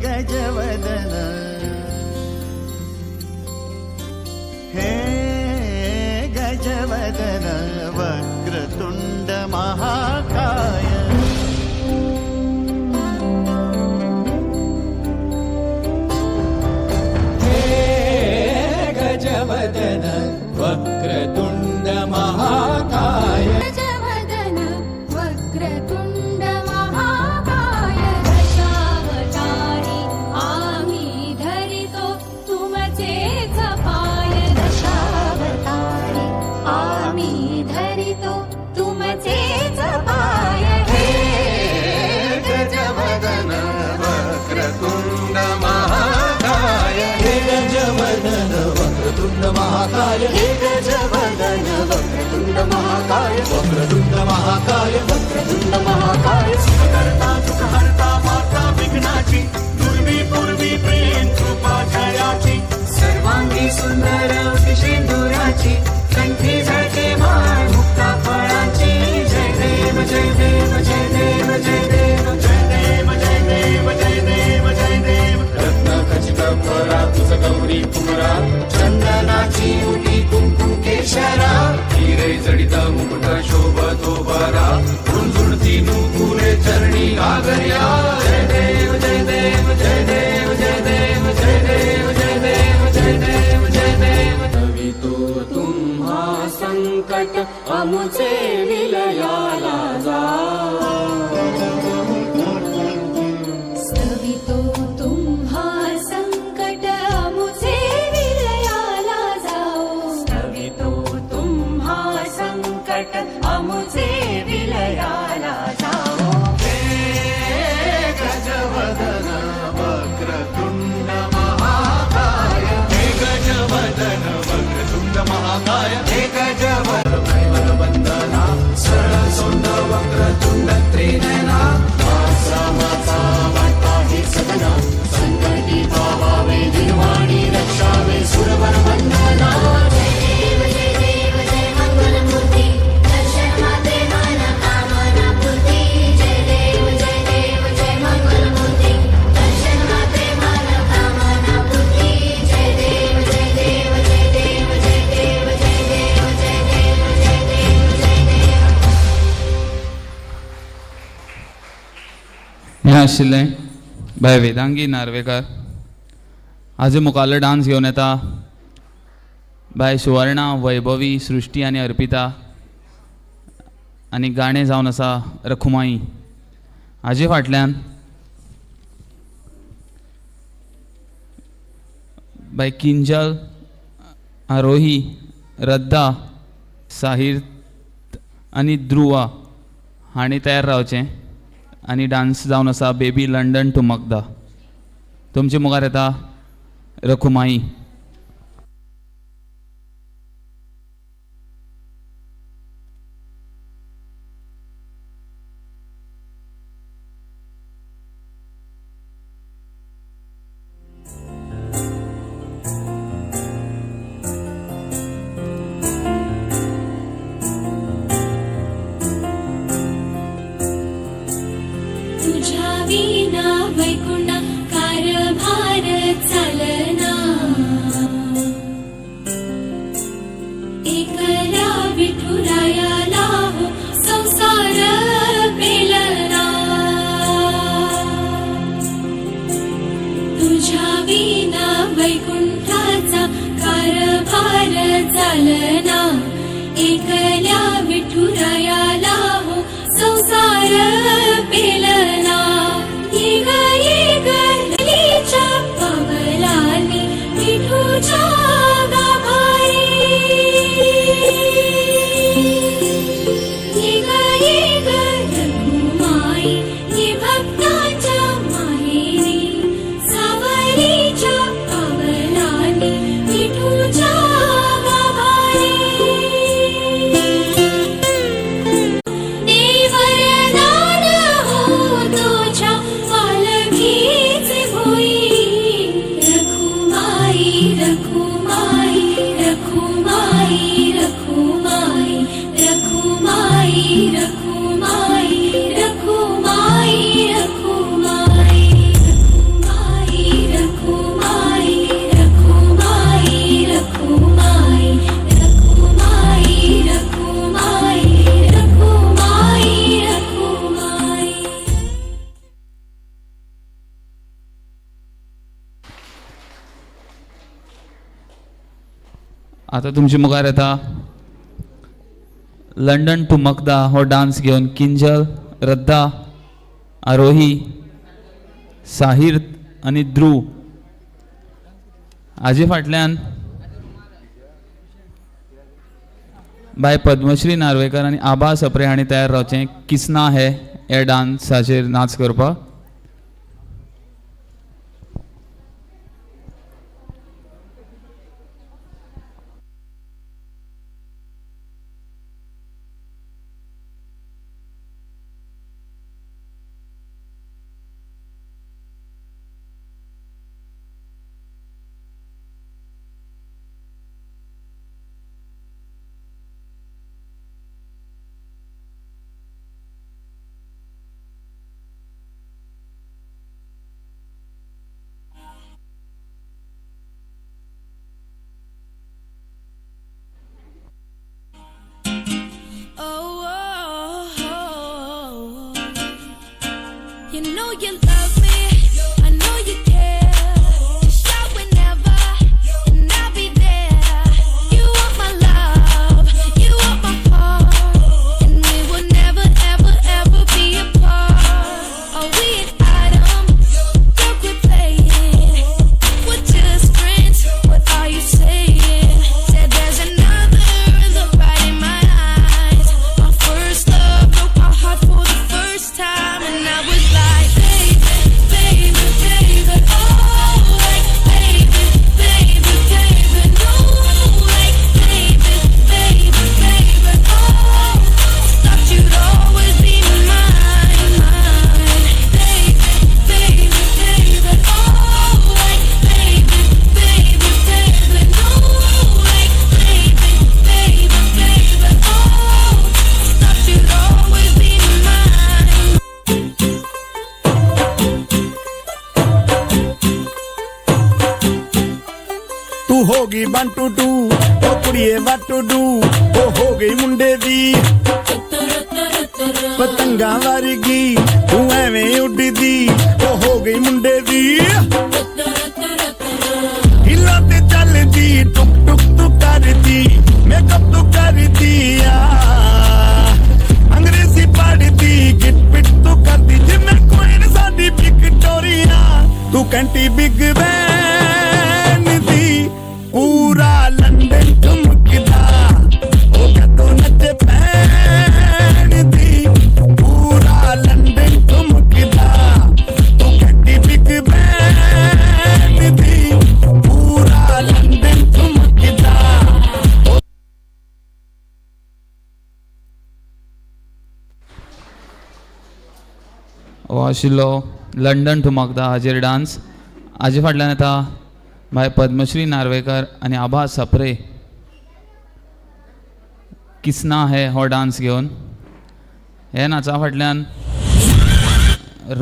गजवदन हे गजवदन वक्रतुंड महाकाय हे गजवदन वक्रतुंड महाकाय गजवदन वक्रतुंड महाकाय दशावतारी आम्ही धरितो तुमचेच पाय दशावतारी आम्ही धरितो तुमचेच पाय हे गजवदन वक्रतुंड महाकाय हे गजवदन वक्रतुंड महाकाय हे गजवदन वक्रतुंड महाकाय वक्रतुंड महाकाय वक्रतुंड महाकाय सुखकर्ता सुखहर्ता माता विघ्नाची पूर्वी पूर्वी प्रेम कृपा जयाची सर्वांगी सुंदर सिंदुराची कंठी झळके माळ मुक्ता फळाची जय देव जय देव जय देव जय देव जय देव जय देव जय देव जय देव रत्न खचित फरा तुझ गौरी कुमरा चंदनाची उटी कुंकुम केशरा हिरे जडिता मुकुट शोभतो बरा झुणझुणती नुपुरे चरणी घागर्या जय देव जय देव जय देव जय देव जय देव जय देव जय देव जय देव तवितो तुम्हा संकट अमुचे विलयाला जा स्तवितो तुम्हा संकट अमुचे विलयाला जाओ स्तवितो तुम्हा संकट अमुचे विलयाला जाओ गजवदन वक्रतुंड महाकाय हे गजवदन वक्रतुंड महाकाय हे गजवदन वंदना सरळ सोंड वक्रतुंड त्रिनयना माचा वाटा हे सगना संकटी पावावे निर्वाणी रक्षावे सुरवर वंदना जय देव जय मंगलमूर्ती दर्शन माते मन कामना पूर्ती जय देव जय मंगलमूर्ती दर्शन माते मन कामना पूर्ती जय देव जय देव जय देव जय देव जय देव जय देव जय देव जय देव हे आशिल्ले बाय वेदांगी नार्वेकर हाजे मुखाल्लो डान्स घेवन येता बाय सुवर्णा वैभवी सृष्टी आनी अर्पिता आनी गाणें जावन आसा रखुमाई हाजे फाटल्यान बाय किंजल आरोही रद्दा साहिर आनी ध्रुवा हांणी तयार रावचें आनी डान्स जावन आसा बेबी लंडन टू मगदा तुमचे मुखार येता रखुमाई तुझ्या विना वैकुंठ कारभार चालना आता तुमच्या मुखार येता लंडन टू मकदा हो डान्स घेवन किंजल, रद्दा, आरोही, साहिर आनी ध्रुव हाजे फाटल्यान बाय पद्मश्री नार्वेकर आनी आबा सप्रे हांणी तयार रावचें किसना है हे डान्साचेर नाच करपाक. You know you love me, I know you care. Shout whenever, and I'll be there. You want my love, you want my heart, and we will never, ever, ever be apart. Are we an item? Don't quit playing. We're just friends. What are you saying? Said there's another look right in my eyes. My first love broke my heart for the first time, and I was like. ਹੋ ਗਈ 1 2 2 ਉਹ ਕੁੜੀਏ what to do ਉਹ ਹੋ ਗਈ ਮੁੰਡੇ ਦੀ ਪਤੰਗਾਂ ਵਰਗੀ ਤੂੰ ਐਵੇਂ ਉੱਡਦੀ ਉਹ ਹੋ ਗਈ ਮੁੰਡੇ ਦੀ ਹਿੱਲਾਂ ਤੇ ਚੱਲਦੀ ਟੁਕ ਟੁਕ ਤੂੰ ਕਰਦੀ ਮੇਕਅਪ ਤੂੰ ਕਰਦੀ ਆ ਅੰਗਰੇਜ਼ੀ ਪੜ੍ਹਦੀ ਗਿਟ ਪਿਟ ਤੂੰ ਕਰਦੀ ਜਿਵੇਂ ਕੁਈਨ ਸਾਡੀ ਵਿਕਟੋਰੀਆ ਤੂੰ ਕੰਟੀ ਬਿਗ ਬੈਨ ਦੀ पूरा लंदन ठुमकदा ओ कदों नचे पैन दी पूरा लंदन ठुमकदा ओ कट्टी बिग बैन दी पूरा लंदन ठुमकदा हो आशिल्लो लंडन ठुमकदा हाजेर डान्स. हाजे फाटल्यान येता बाय पद्मश्री नार्वेकर आनी आबा सप्रे किसना है हो डान्स घेवन. हे नाचा फाटल्यान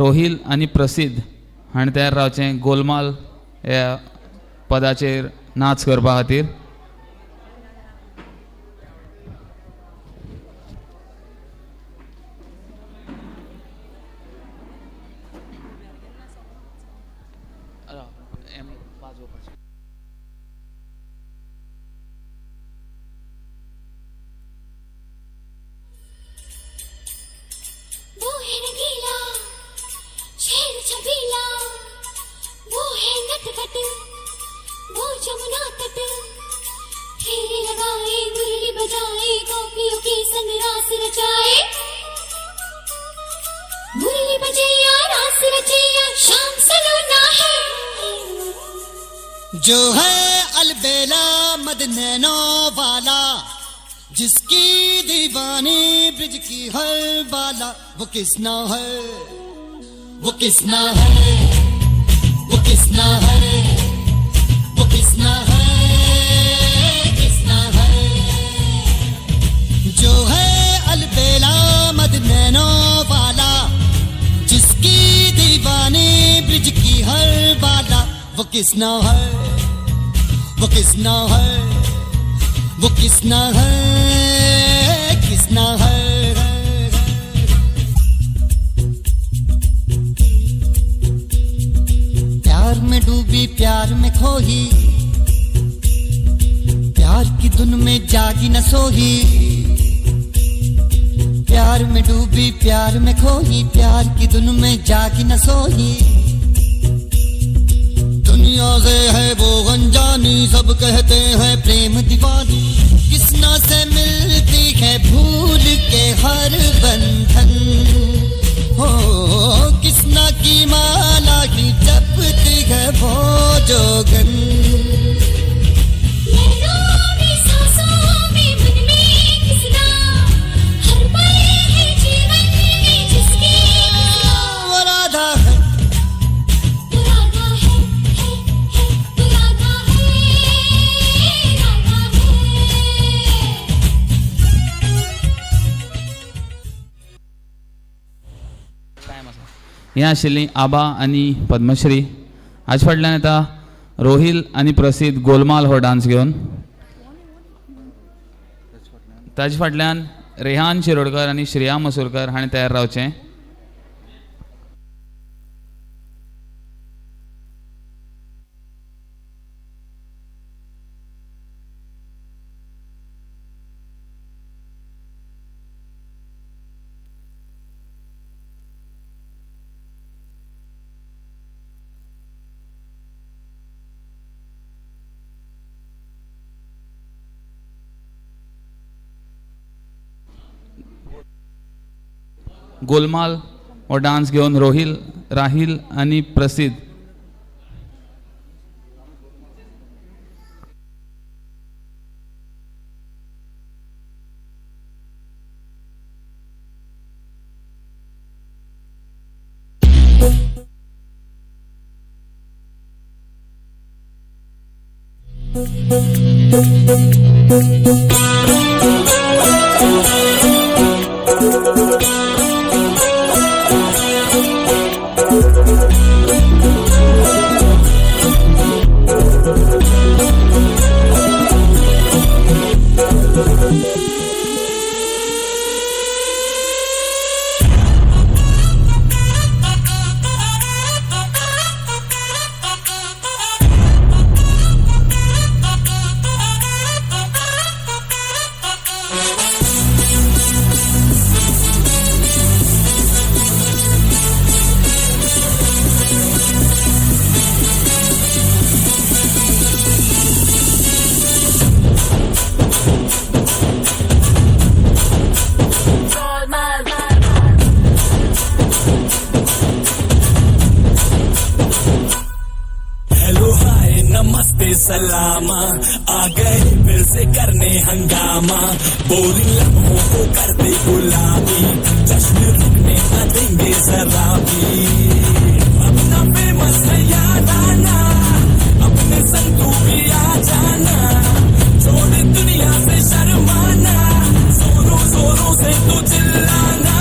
रोहील आनी प्रसिद्ध हांणी तयार रावचें गोलमाल ह्या पदाचेर नाच करपा खातीर. वो है रंगीला, शेर छबीला, वो है नटखट, वो जमुना तट, फेरे लगाए, मुरली बजाए, गोपियों के संग रास रचाए, मुरली बजैया, रास रचैया, शाम सलोना है, जो है अलबेला मदनैनो वाला जिसकी दीवानी ब्रिज की हर बाला वो किसना है वो किसना है वो किसना है वो किसना है किसना है जो है अलबेला मदनैनो वाला जिसकी दीवानी ब्रिज की हर बाला वो किसना है वो किसना है वो किसना है किसना है. प्यार में डूबी प्यार में खोही प्यार की धुन में जागी न सोही, प्यार में डूबी प्यार में खोही, प्यार की धुन में जागी न सोही। दुनिया से है वो अनजानी, सब कहते हैं प्रेम दीवानी, किसना से मिलती है भूल के हर बंधन, हो किसना की माला ही जपती है वो जोगन। ह्या आशिल्लीं आबा आनी पद्मश्री. हाचे फाटल्यान येता रोहिल आनी प्रसिद्ध गोलमाल हो डान्स घेवन. ताचे फाटल्यान रेहान शिरोडकर आनी श्रेया मसूरकर हाणें तयार रावचें. गोलमाल हो डान्स घेवन रोहिल, राहिल आनी प्रसिद्ध. सलामा आ गए फिर से करने हंगामा, बोरिंग लम्हों को कर दे गुलाबी, जश्न रुकने न देंगे जरा भी। अपना फेमस है याराना, अपने संग तू भी आ जाना, छोड़ दुनिया से शर्माना, जोरों जोरों से तू चिल्लाना।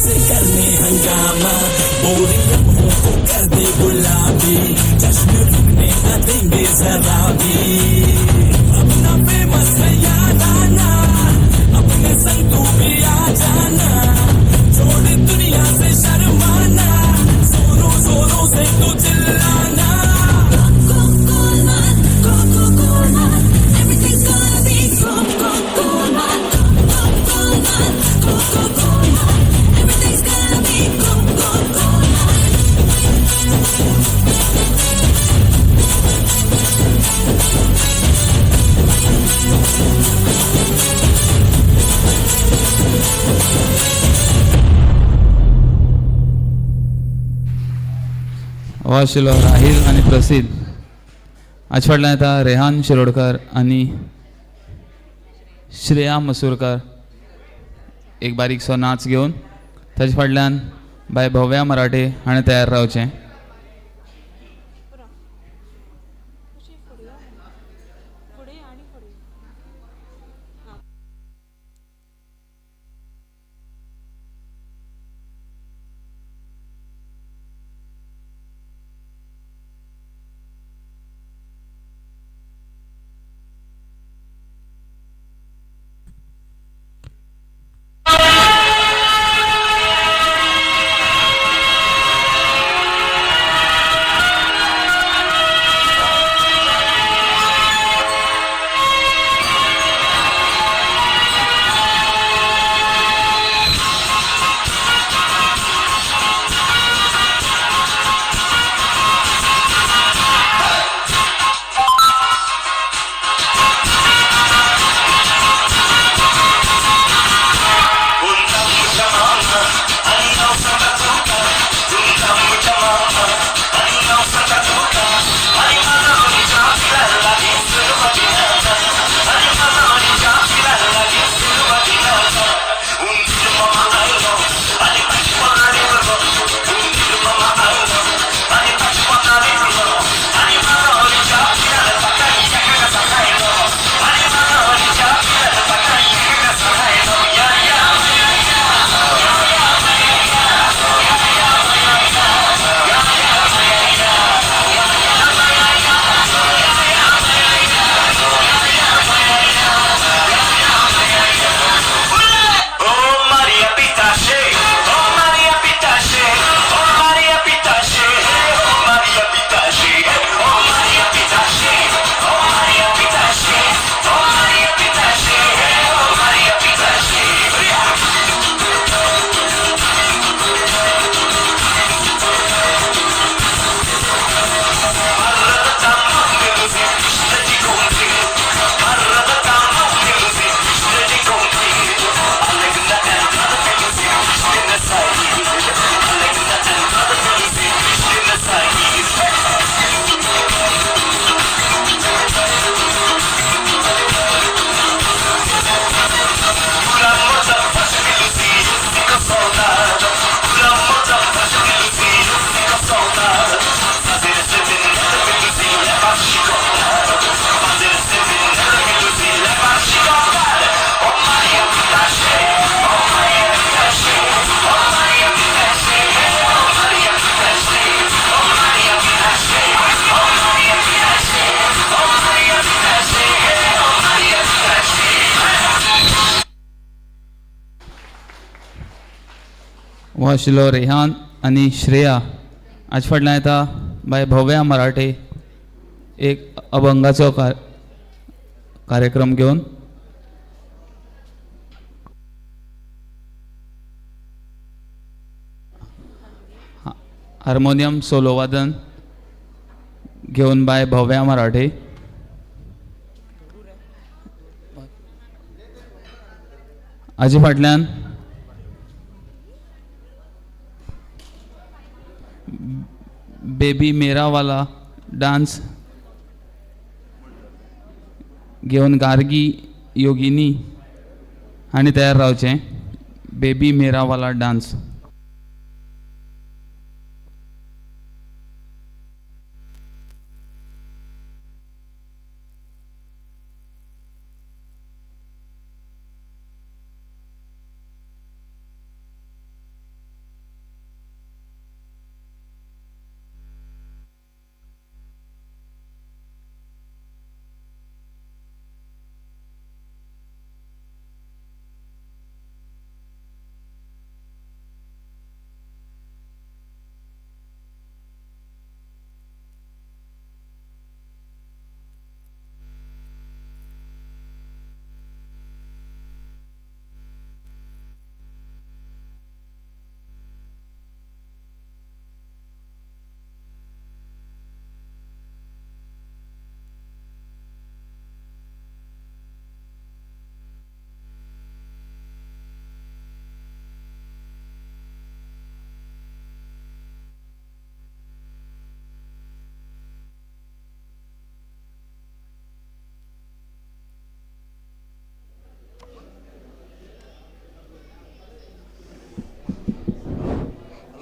से करने हंगामा बोरिंग लम्हों को कर दे गुलाबी जश्न रुकने न देंगे जरा भी अपना फेमस है याद आना अपने संग तू भी आ जाना छोड़ दुनिया से शर्माना जोरों जोरों से तू चिल्लाना Everything's gonna be cool, Everything's gonna be आशिलो राहील आणि प्रसिद्ध आज फाटल्यान येता रेहान शिरोडकर आणि श्रेया मसूरकर एक बारीकसो नाच घेवन ताचे फाटल्यान बाय भव्या मराठे हाणें तयार रावचें. हो आशिल्लो रेहान आनी श्रेया. आज फाटल्यान येता बाय भव्या मराठे एक अभंगाचो कार्यक्रम घेवन. हार्मोनियम सोलो वादन घेवन बाय भव्या मराठे. हाजे फाटल्यान बेबी मेरा वाला डांस घेवन गार्गी योगिनी हांणी तयार रावचें. बेबी मेरा वाला डांस.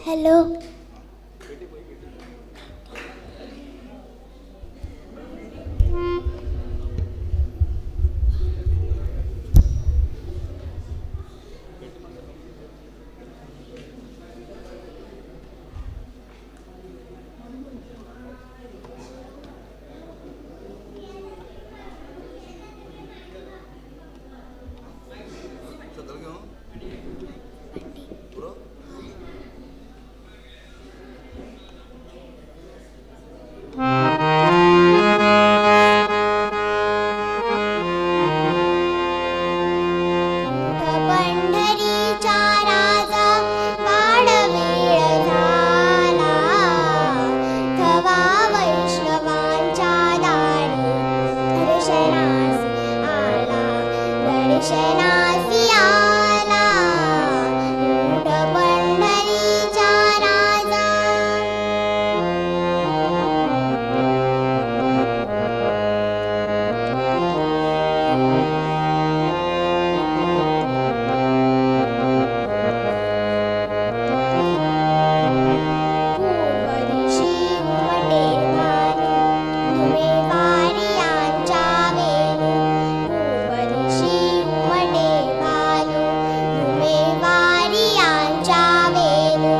हॅलो. पंढरीच्या राजा वाडवेळ झाला, थवा वैष्णवांच्या दारी दर्शनासी आला, दर्शनासी आला. उठ पंढरीच्या राजा. पूर्वदिशी उमटे भानू, तुम्ही वारियांच्या वेणू. पूर्वदिशी उमटे भानू, तुम्ही वारियांच्या वेणू.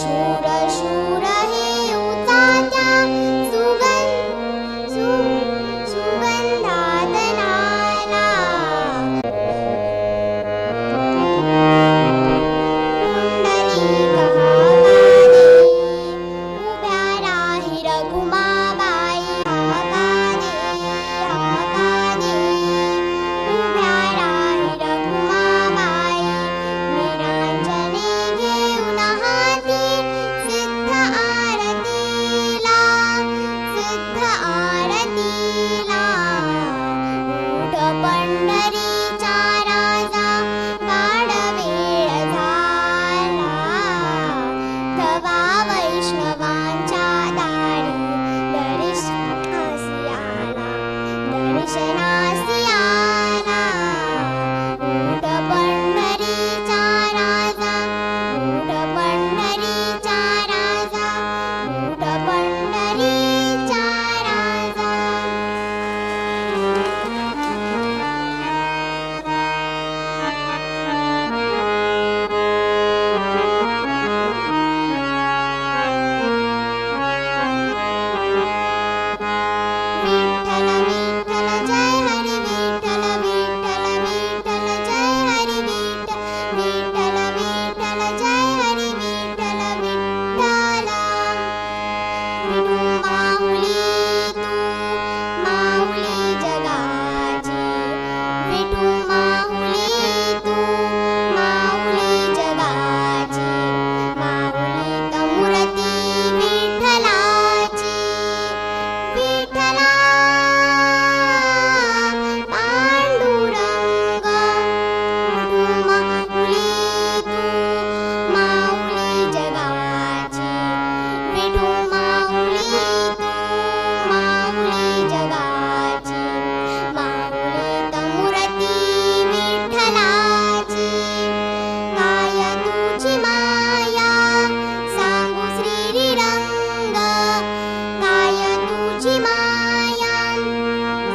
शूर शूर हे उचात्या सुगंधात नाला. पुंडलिक हाकाने, उभ्या राही रघुमाबाई. हाकाने, हाकाने, उभ्या राही रघुमाबाई. निरांजने घेऊन हाती, सिद्ध आरतीला, सिद्ध आरतीला. उठ पंढरीचा राजा वाडवेळ झाला, थवा वैष्णवांच्या दारी दर्शनासी आला, दर्शनासी आला. उठ पंढरीचा राजा, उठ पंढरीचा राजा, उठ पंढरीचा राजा. विठ्ठल विठ्ठल जय हरी विठ्ठल, विठ्ठल विठ्ठल जय हरी विठ्ठल, विठ्ठल विठ्ठल जय हरी विठ्ठल. विठ्ठल विठू माऊली तू, माऊली जगाची. विठू माऊली तू, माऊली जगाची. माऊली मूर्ती विठ्ठलाची. विठ्ठला पांडुरंग, विठू माऊली तू, माऊली जगाची. विठू माऊली तू, माऊली जगाची. माऊली मूर्ती विठ्ठलाची. काय तुझी माया सांगू श्रीरंग, काय तुझी माया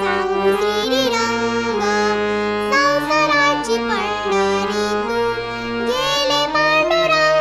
सांगू श्रीरंग. संसाराची पंढरी तू गेले पांडुरंग,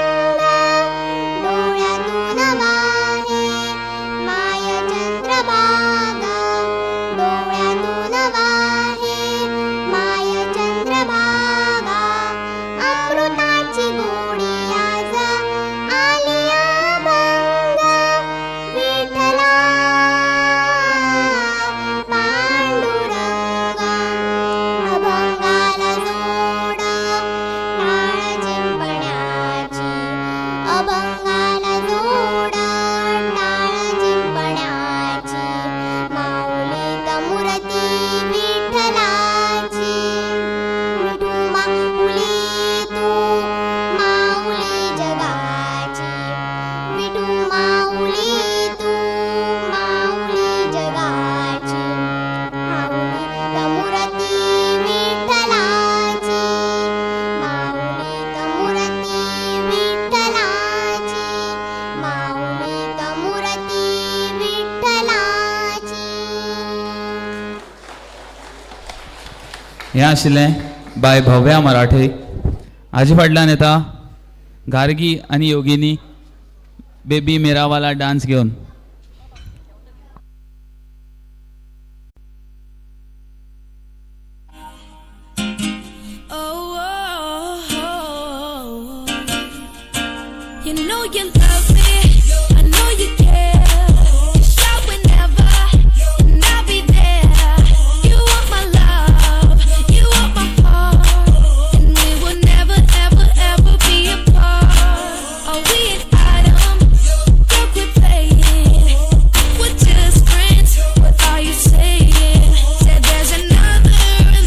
हें आशिल्लें बाय भव्या मराठे. हाजे फाटल्यान येता गार्गी आनी योगिनी बेबी मेरावाला डान्स घेवन. You know you love me, I know you care. Shout whenever, and I'll be there. You want my love, you want my heart, and we will never, ever, ever be apart. Are we an item? Don't quit playing. We're just friends. What are you saying? Said there's another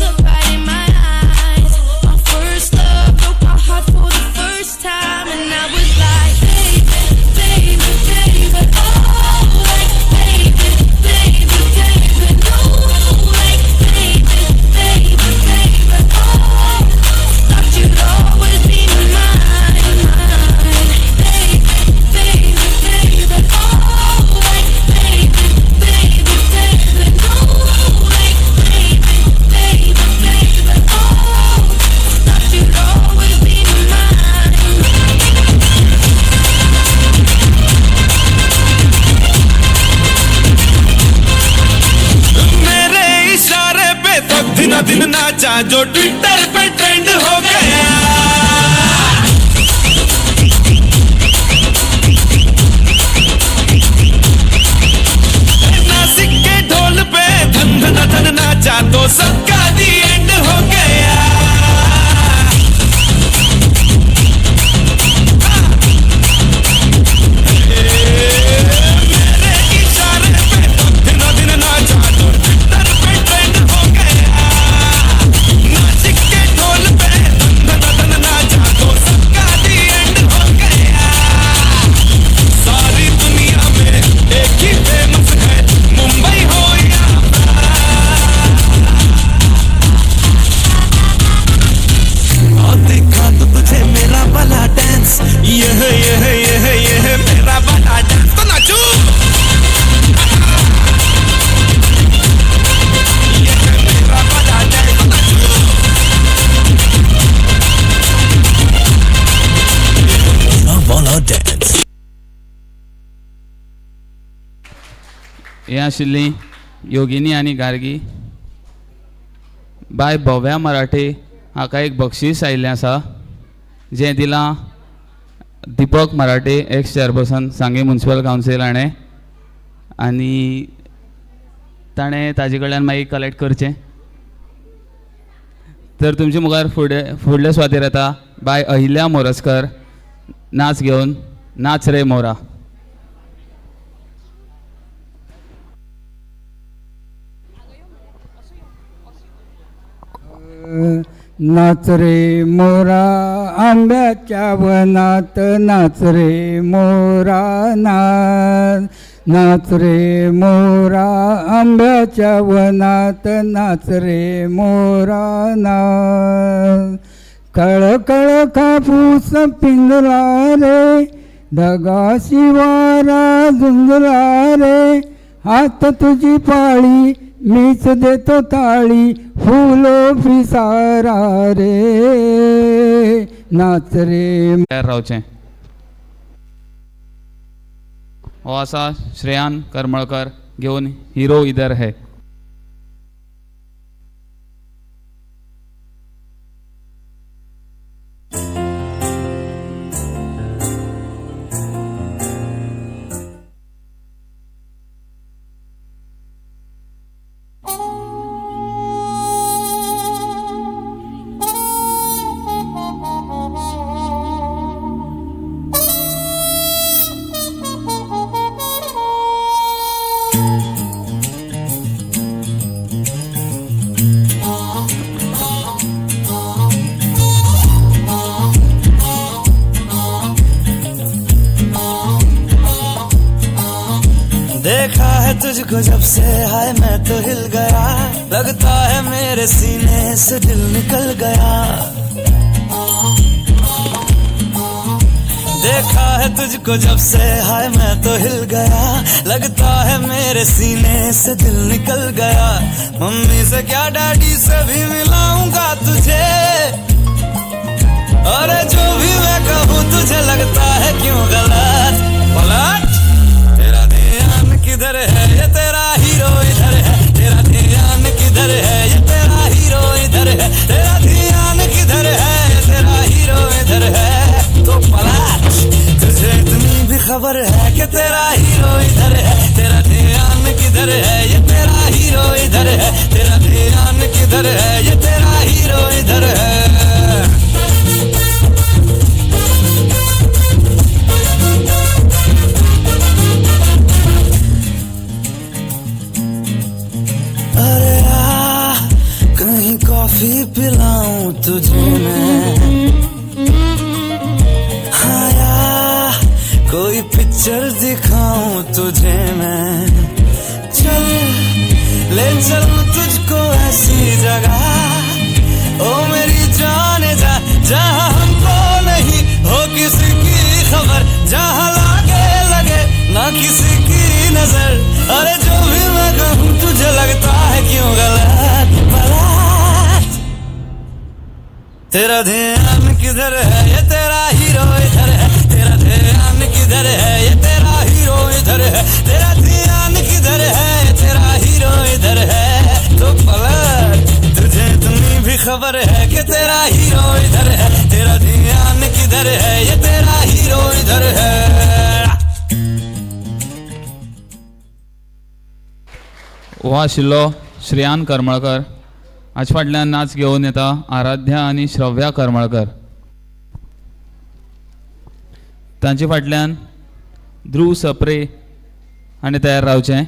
look right in my eyes. My first love broke my heart for the first time, and I was like, baby, baby, baby, oh, like, baby, baby, baby, no, like, baby, baby, baby, oh, thought you'd always be mine, baby, baby, baby, oh, like, baby, baby, baby, no, like, baby, baby, baby, oh, thought you'd always be mine. मेरे इशारे पे तो दिन दिन नाचा जो Twitter पे trend हो गया. नासिक के ढोल पे धन धन धन नाचा तो सबका दी एंड हो गया. मेरे इशारे पे तो दिन दिन नाचा जो ट्विटर पे ट्रेंड हो गया. नासिक के ढोल पे धन धन धन नाचा तो सबका दी एंड हो गया. सारी दुनिया में एक ही फेमस है, मुंबई हो या और देखा तो तुझे मेरा वाला डांस, यह मेरा वाला डांस तो नाचू. यह मेरा वाला डांस तो नाचू. मेरा वाला डांस. हें आशिल्लीं योगिनी आनी गार्गी. बाय भव्या मराठे हाका एक बक्षीस आयिल्लें आसा जें दिलां दीपक मराठे एक्स चेअरपर्सन सांगे म्युनिसिपल कावन्सील हाणें, आनी ताणें ताजे कडल्यान मागीर कलेक्ट करचें. तर तुमचे मुखार फुडले स्वातेर येता बाय अहिल्या मोरजकर नाच घेवन नाच रे मोरा. नाच रे मोरा आंब्याच्या वनात, नाच रे मोरा नाच. नाच रे मोरा आंब्याच्या वनात, नाच रे मोरा नाच. कळ कळ कापूस पिंजला रे, ढगाशी वारा झुंजला रे. हात तुझी पाळी मीच देतो ताळी, फुलो पिसारा रे. नाच रे तयार रावचें. हो आसा श्रेयान करमळकर घेवन हिरो इधर है. देखा है तुझको जब से हाय मैं तो हिल गया, लगता है मेरे सीने से दिल निकल गया. देखा है तुझको जब से हाय मैं तो हिल गया, लगता है मेरे सीने से दिल निकल गया। मम्मी से क्या डैडी से भी मिलाऊंगा तुझे, अरे जो भी मैं कहूँ तुझे लगता है क्यों गलत। पलट, तेरा ध्यान किधर है, ये तेरा हीरो इधर है। तेरा ध्यान किधर है, ये तेरा हीरो इधर है। तेरा ध्यान किधर है, ये तेरा हीरो इधर है। तो पलट, तुझे इतनी भी खबर है कि तेरा हीरो इधर है। तेरा ध्यान किधर है, ये तेरा हीरो इधर है। तेरा ध्यान किधर है, ये तेरा हीरो इधर है। अरे आ, कहीं कॉफी पिलाऊं तुझे मैं, हाँ यार कोई पिक्चर दिखाऊं तुझे मैं। चल ले चलूं तुझको ऐसी जगह, ओ मेरी जाने जा, जहाँ हमको नहीं हो किसी की खबर, जहाँ लगे ना किसी की नजर। अरे जो भी मैं कहूँ तुझे लगता है क्यों गलत। पलट, तेरा ध्यान किधर है, ये तेरा हीरो इधर है। तेरा ध्यान किधर है, ये तेरा हीरो इधर है। तेरा ध्यान किधर है, ये तेरा हीरो इधर है। तो पलट, तुझे इतनी भी खबर है कि तेरा हीरो इधर है। तेरा ध्यान किधर है, ये तेरा हीरो इधर है। हो आशिल्लो श्रेयान करमळकर. हाचे फाटल्यान नाच घेवन येता आराध्या आनी श्रव्या करमळकर. तांचे फाटल्यान ध्रुव सप्रे हांणी तयार रावचें.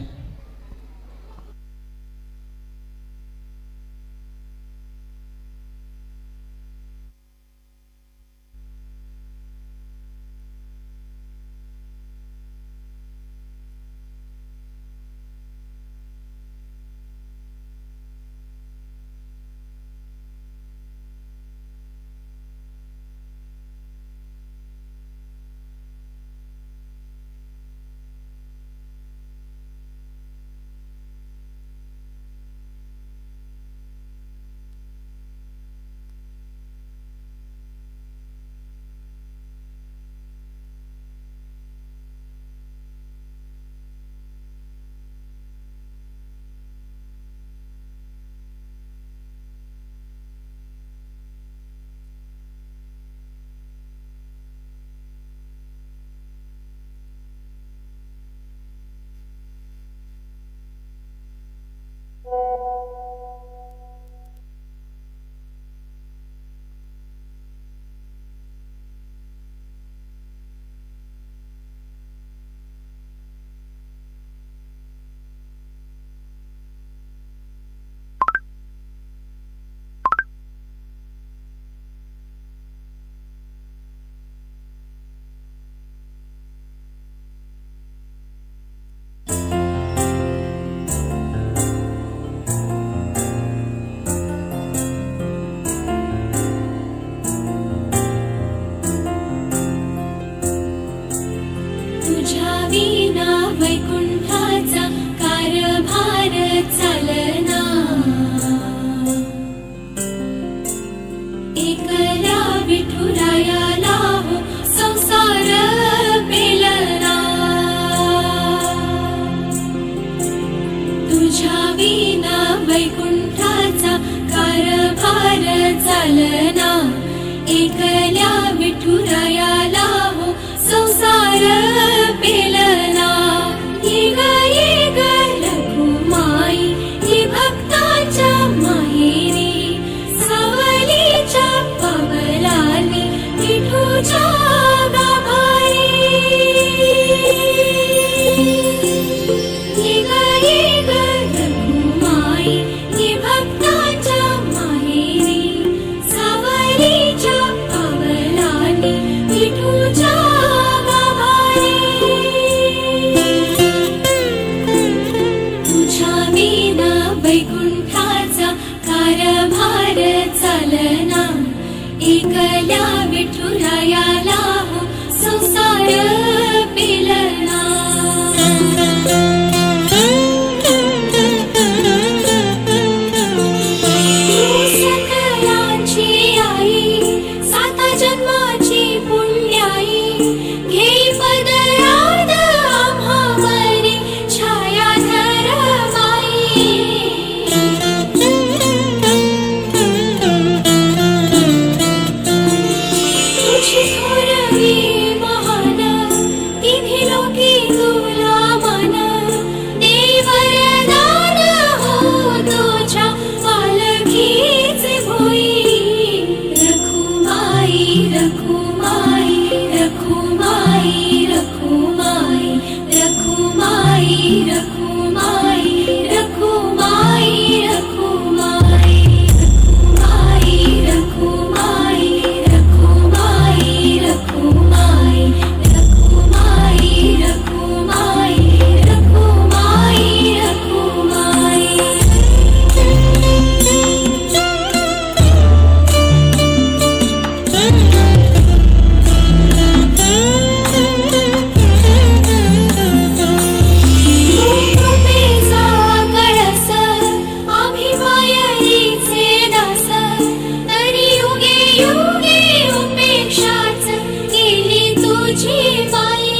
तुझी माई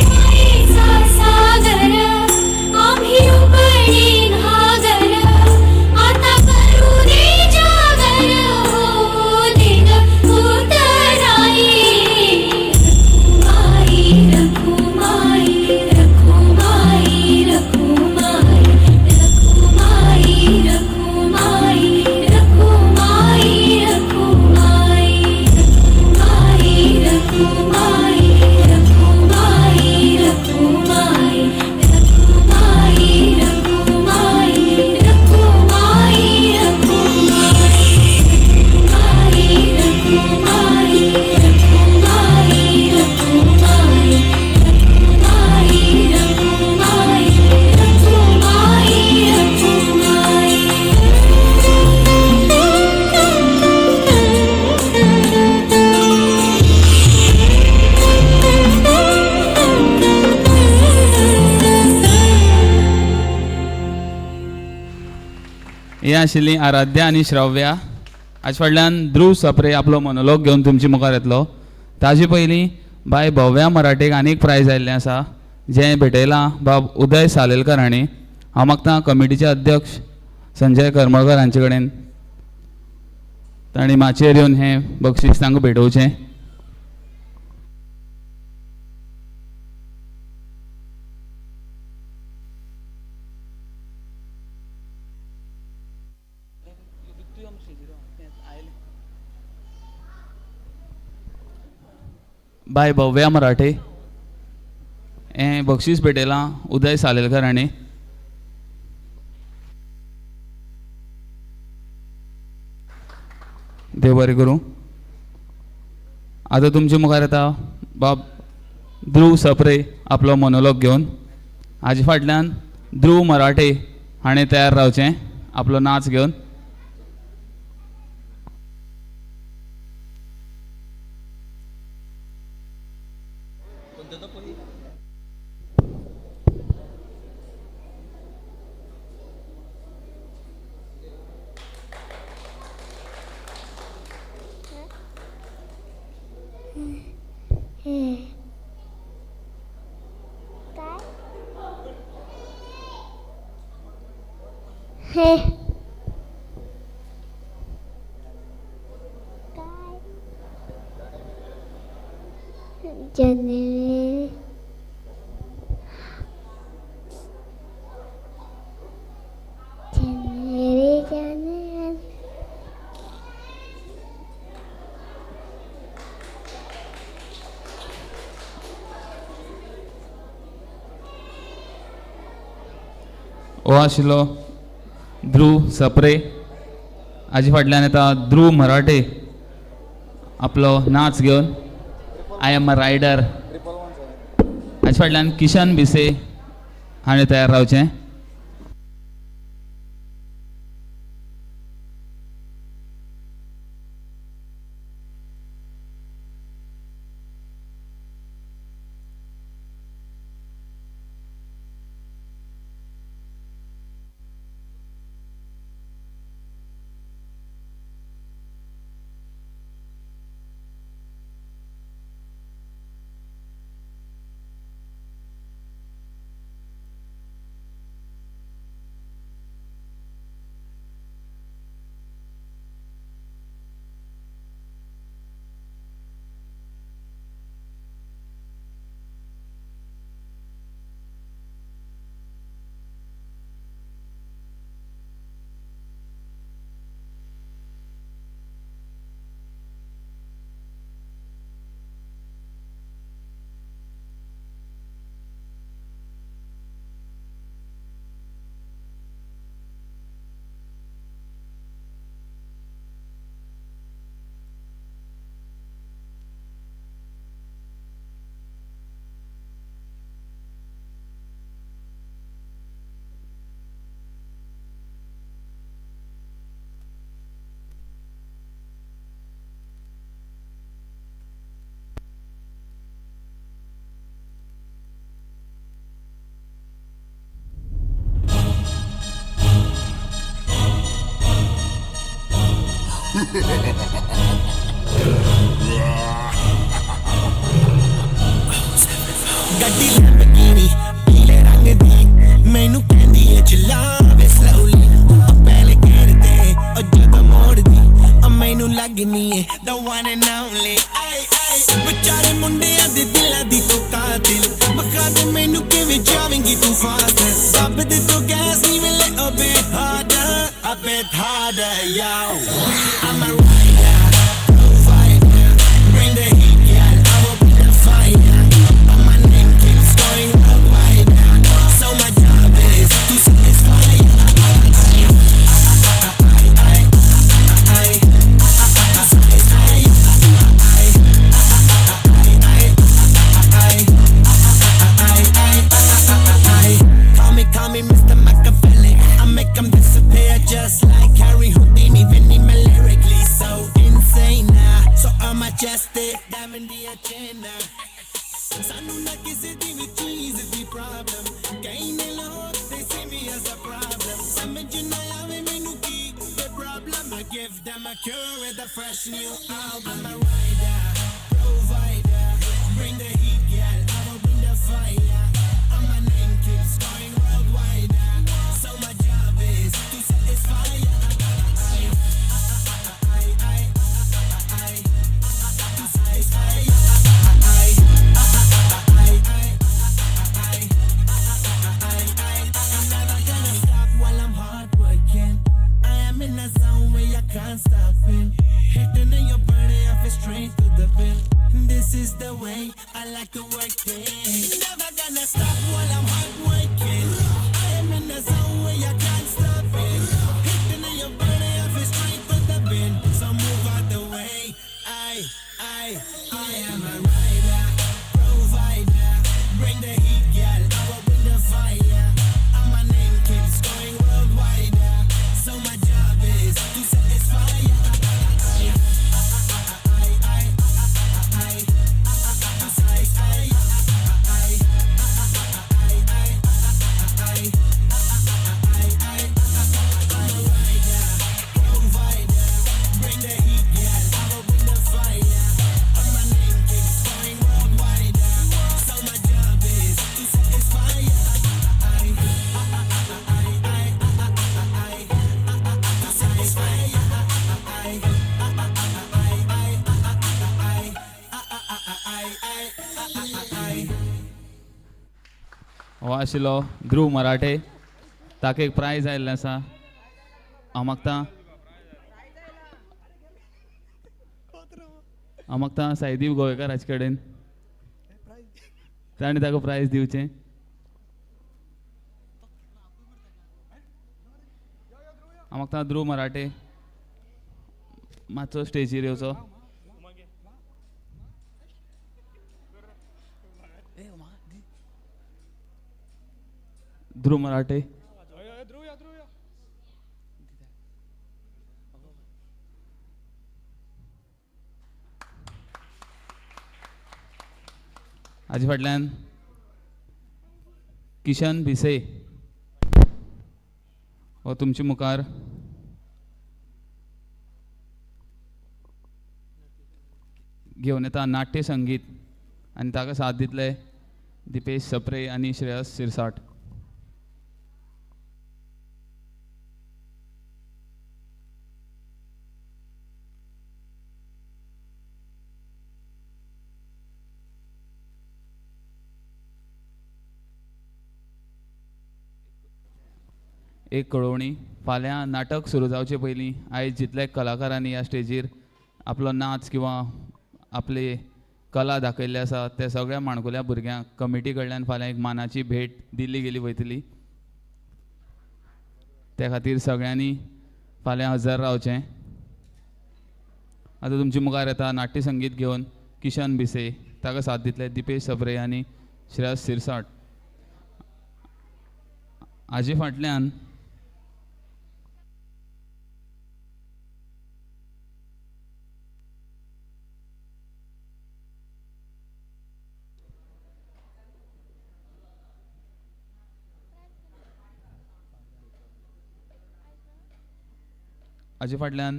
माईचा सागर आम्ही उपडी घागर आता करू दे जागर हो दे ग उतराई रखुमाई रखुमाई रखुमाई रखुमाई रखुमाई रखुमाई रखुमाई रखुमाई रखुमाई रखुमाई रखुमाई रखुमाई रखुमाई रखुमाई हे आशिल्ली आराध्या आनी श्रव्या. हाचे फाटल्यान ध्रुव सप्रे आपलो मोनोलॉग घेवन तुमचे मुखार येतलो. ताजे पयलीं बाय भव्या मराठेक आनीक प्रायज आयिल्लें आसा जें भेटयलां बाब उदय सालेलकर हांणी. हांव मागतां कमिटीचे अध्यक्ष संजय करमळकर हांचे कडेन तांणी माचयेर येवन हें बक्षीस तांकां भेटोवचें. बाय भव्या मराठे हें बक्षीस भेटयलां उदय सालेलकर हांणी. देव बरें करूं. आतां तुमचे मुखार येता बाब ध्रुव सप्रे आपलो मोनोलॉग घेवन. हाजे फाटल्यान ध्रुव मराठे हाणें तयार रावचें आपलो नाच घेवन. हे जने जने जने हो आशिल्लो ध्रुव सप्रे. हाजे फाटल्यान येता ध्रुव मराठे आपलो नाच घेवन आय एम अ रायडर. हाजे फाटल्यान किशन भिसे हाणें तयार रावचें. ਗੱਡੀ ਲੈਂਬਰਗਿਨੀ ਪੀਲੇ ਰੰਗ ਦੀ ਮੈਨੂੰ ਕਹਿੰਦੀ ਏ ਚਲਾਵੇ ਸਲੋਲੀ ਪਹਿਲੇ ਕਹਿੰਦੇ ਉਹ ਜਦੋਂ ਮੋੜਦੀ ਮੈਨੂੰ ਲੱਗਨੀ ਏ the one and only ਆਏ ਆਏ ਵਿਚਾਰੇ ਮੁੰਡਿਆਂ ਦੇ ਦਿਲਾਂ ਦੀ ਤੂੰ ਕਾਤਿਲ ਬਖਾ ਦੇ ਮੈਨੂੰ ਕਿਵੇਂ ਜਾਵੇਂਗੀ ਤੂੰ ਫਾਸਟ ਸਭ ਦੇ ਤੂੰ ਗੈਸ ਨਹੀਂ ਮਿਲੇ a bit harder yo I'm a rider provider bring the heat girl I will bring the fire my name keeps going worldwide so my job is to satisfy Call me Mr. Machiavelli I make them disappear just like Harry Houdini Vinny me lyrically so insane now so I'm majestic diamond the agenda ਸਾਨੂੰ ਨਾ ਕਿਸੇ ਦੀ ਵੀ ਚੀਜ਼ ਦੀ problem ਕਈ ਨੇ ਲੋਕ they see me as a problem ਸਮਝ ਨਾ ਆਵੇ ਮੈਨੂੰ ਕੀ the problem I give them a cure with a fresh new album I'm a rider provider bring the heat girl I will bring the fire and my name keeps going worldwide so my job is to satisfy can't stop it hitting in your body I feel straight to the pin this is the way I like to work it never gonna stop while I'm hard working I am in the zone where you can't stop it hitting in your body I feel straight to the pin so move out the way I am a rider provider bring the heat girl I will bring the fire and my name keeps going worldwide so my job is to satisfy हो आशिल्लो ध्रुव मराठे ताका एक prize आयिल्लें आसा हांव मागता साईदीप गोवेकाराचे कडेन ताणें ताका प्रायज दिवचें हांव मागता ध्रुव मराठे मातसो स्टेजीर येवचो ध्रुव मराठे हाजे फाटल्यान किशन भिसे हो तुमचे मुखार घेवन येता नाट्य संगीत आनी ताका साथ दितले दिपेश सप्रे आनी श्रेयस सिरसाट एक कळवणी फाल्यां नाटक सुरू जावचे पयलीं आयज जितले कलाकारांनी ह्या स्टेजीर आपलो नाच किंवा आपली कला दाखयल्ली आसा ते सगळ्या माणकुल्या भुरग्यांक कमिटी कडल्यान फाल्यां एक मानाची भेट दिल्ली गेली वयतली त्या खातीर सगळ्यांनी फाल्यां हजर रावचें आतां तुमचे मुखार येता नाट्य संगीत घेवन किशन भिसे ताका साथ दितले दिपेश सप्रे आनी श्रेयस सिरसाट हाजे फाटल्यान हाजे फाटल्यान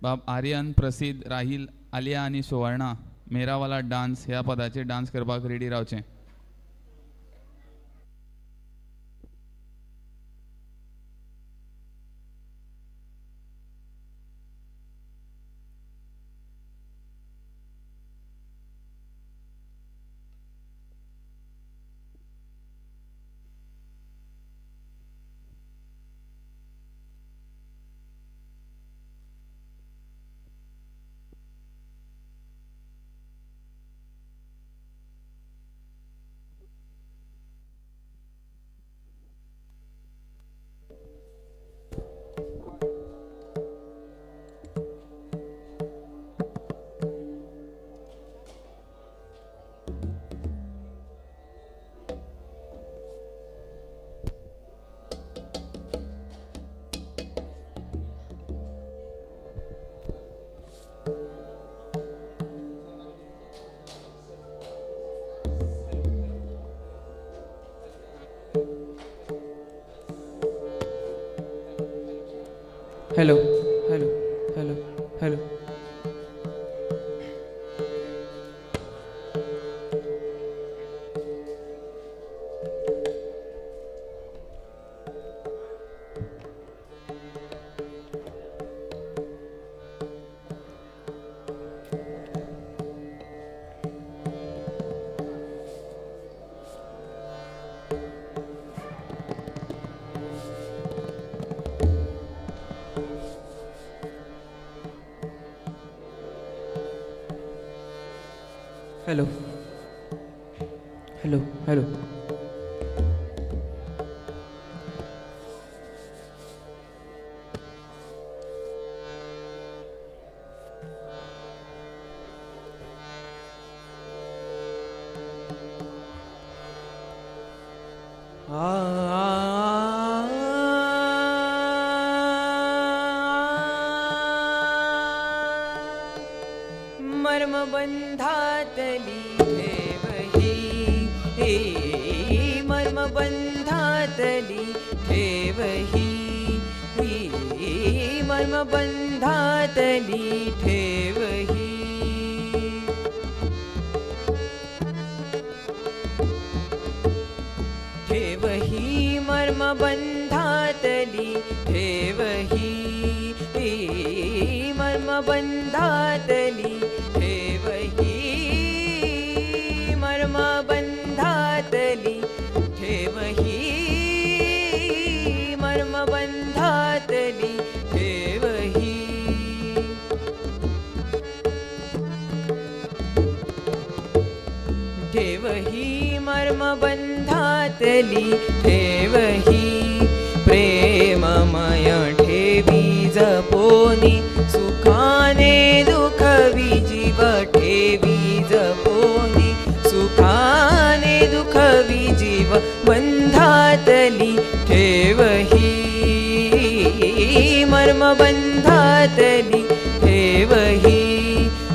बाब आर्यन, प्रसिद्ध, राहील, आलिया आणि सुवर्णा मेरावाला डान्स ह्या पदाचेर डान्स करपाक रेडी रावचें. Hello hello hello hello hello hello hello मर्मबंधातली ठेवही मर्मबंधातली ठेवही मर्मबंधातली ठेवही ठेवही मर्मबंधातली ठेवही मर्मबंधातली ठेवही मर्मबंधातली ठेवही मर्मबंधातली ठेवही ठेवही मर्मबंधातली ठेवही प्रेममय ठेवी जपोनी सुखाने दुःखवी जीव ठेवी जपोनी सुखाने दुःखवी जीव बंधातली ठेवही मर्मबंधातली ठेवही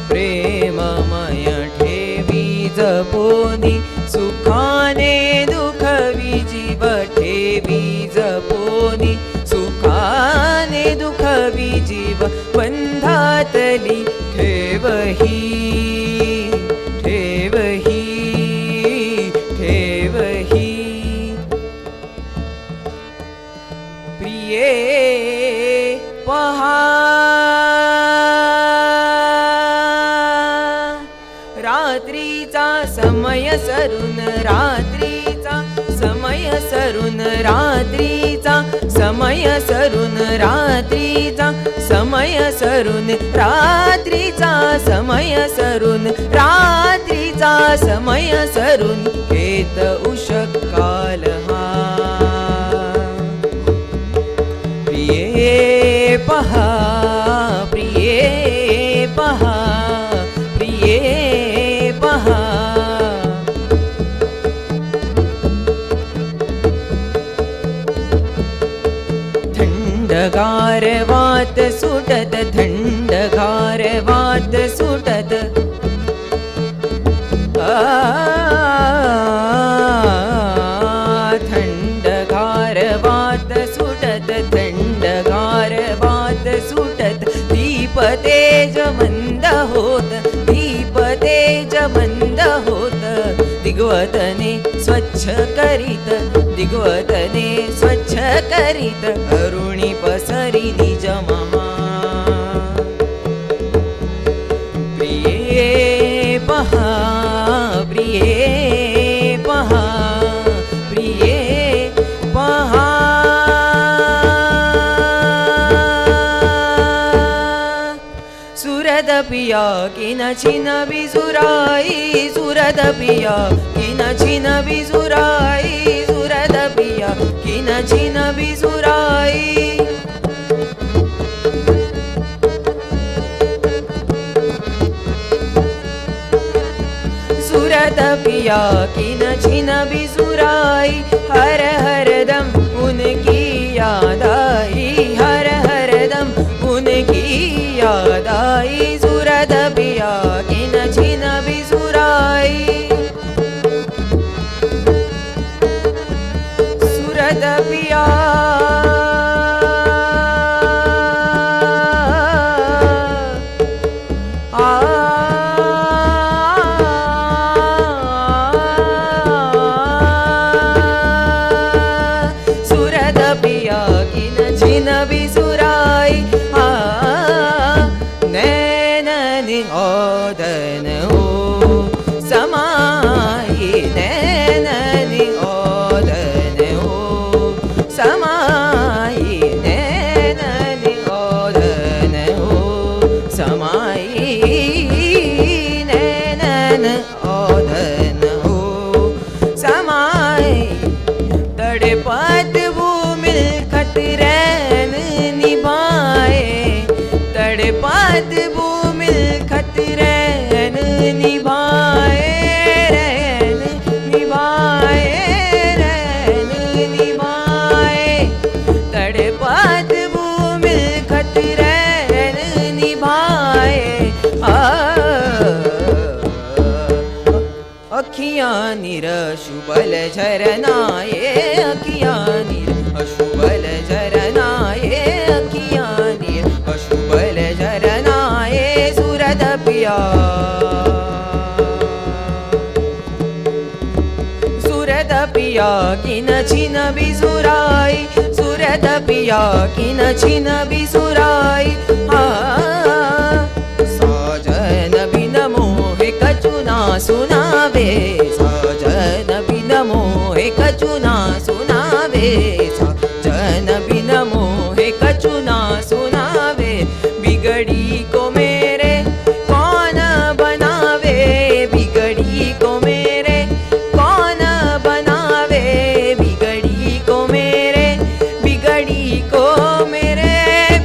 प्रेममय ठेवी जपोनी सुखाने दुःखवी जीव ठेवी जपोनी सुखाने दुःखवी जीव बंधातली ठेवही ठेवही ठेवही प्रिये पहा रात्रीचा समय सरून रात्रीचा समय सरून रात्रीचा समय सरून रात्रीचा समय सरून रात्रीचा समय सरून रात्रीचा समय सरून हेत उषकाल हा प्रिये पहा प्रिये पहा प्रिये पहा थंडगार वात सुटत थंडगार वात सुटत थंडगार वात सुटत थंडगार वात सुटत दीप तेज मंद होत दीप तेज मंद होत दिग्वतने स्वच्छ करीत दिग्वतने स्वच्छ करीत अरुणी पसरी निज महा प्रिये पहा प्रिये पहा प्रिये पहा सुरद पिया किन छिन बिसुराई सुरद पिया किन छिन बिसुराई सुरद पिया किन छिन बिसुराई सुरद पिया किन छिन बिसुराई हर हर दम उनकी याद आई हर हर दम उनकी याद आई सुरद पिया किन छिन बिसुराई सुरद पिया सुरद पिया किन छिन बिसुराई नैननि ओदन हो समाई नैननि ओदन हो समाई नैननि ओदन हो समाई नैनन ओदन हो समाई तड़पत भूमिल खतरैन निभाए तड़पत भूमिल खतरैन निभाए रैन निभाए रैन निभाए तड़पत भूमिल खतरैन निभाए अखियाँ निर शुबल झरनाए अखियाँ निर अशुबल झरनाए अखियाँ निर अशुबल झरनाए सुरद पिया सुरद पिया किन छिन बिसुराई सुरद पिया किन छिन बिसुराई साजन बिन मोहे कचुना सुनावे साजन बिन मोहे कचुना सुनावे साजन बिन मोहे कचुना सुनावे बिगड़ी को मेरे कौन बनावे बिगड़ी को मेरे कौन बनावे बिगड़ी को मेरे बिगड़ी को मेरे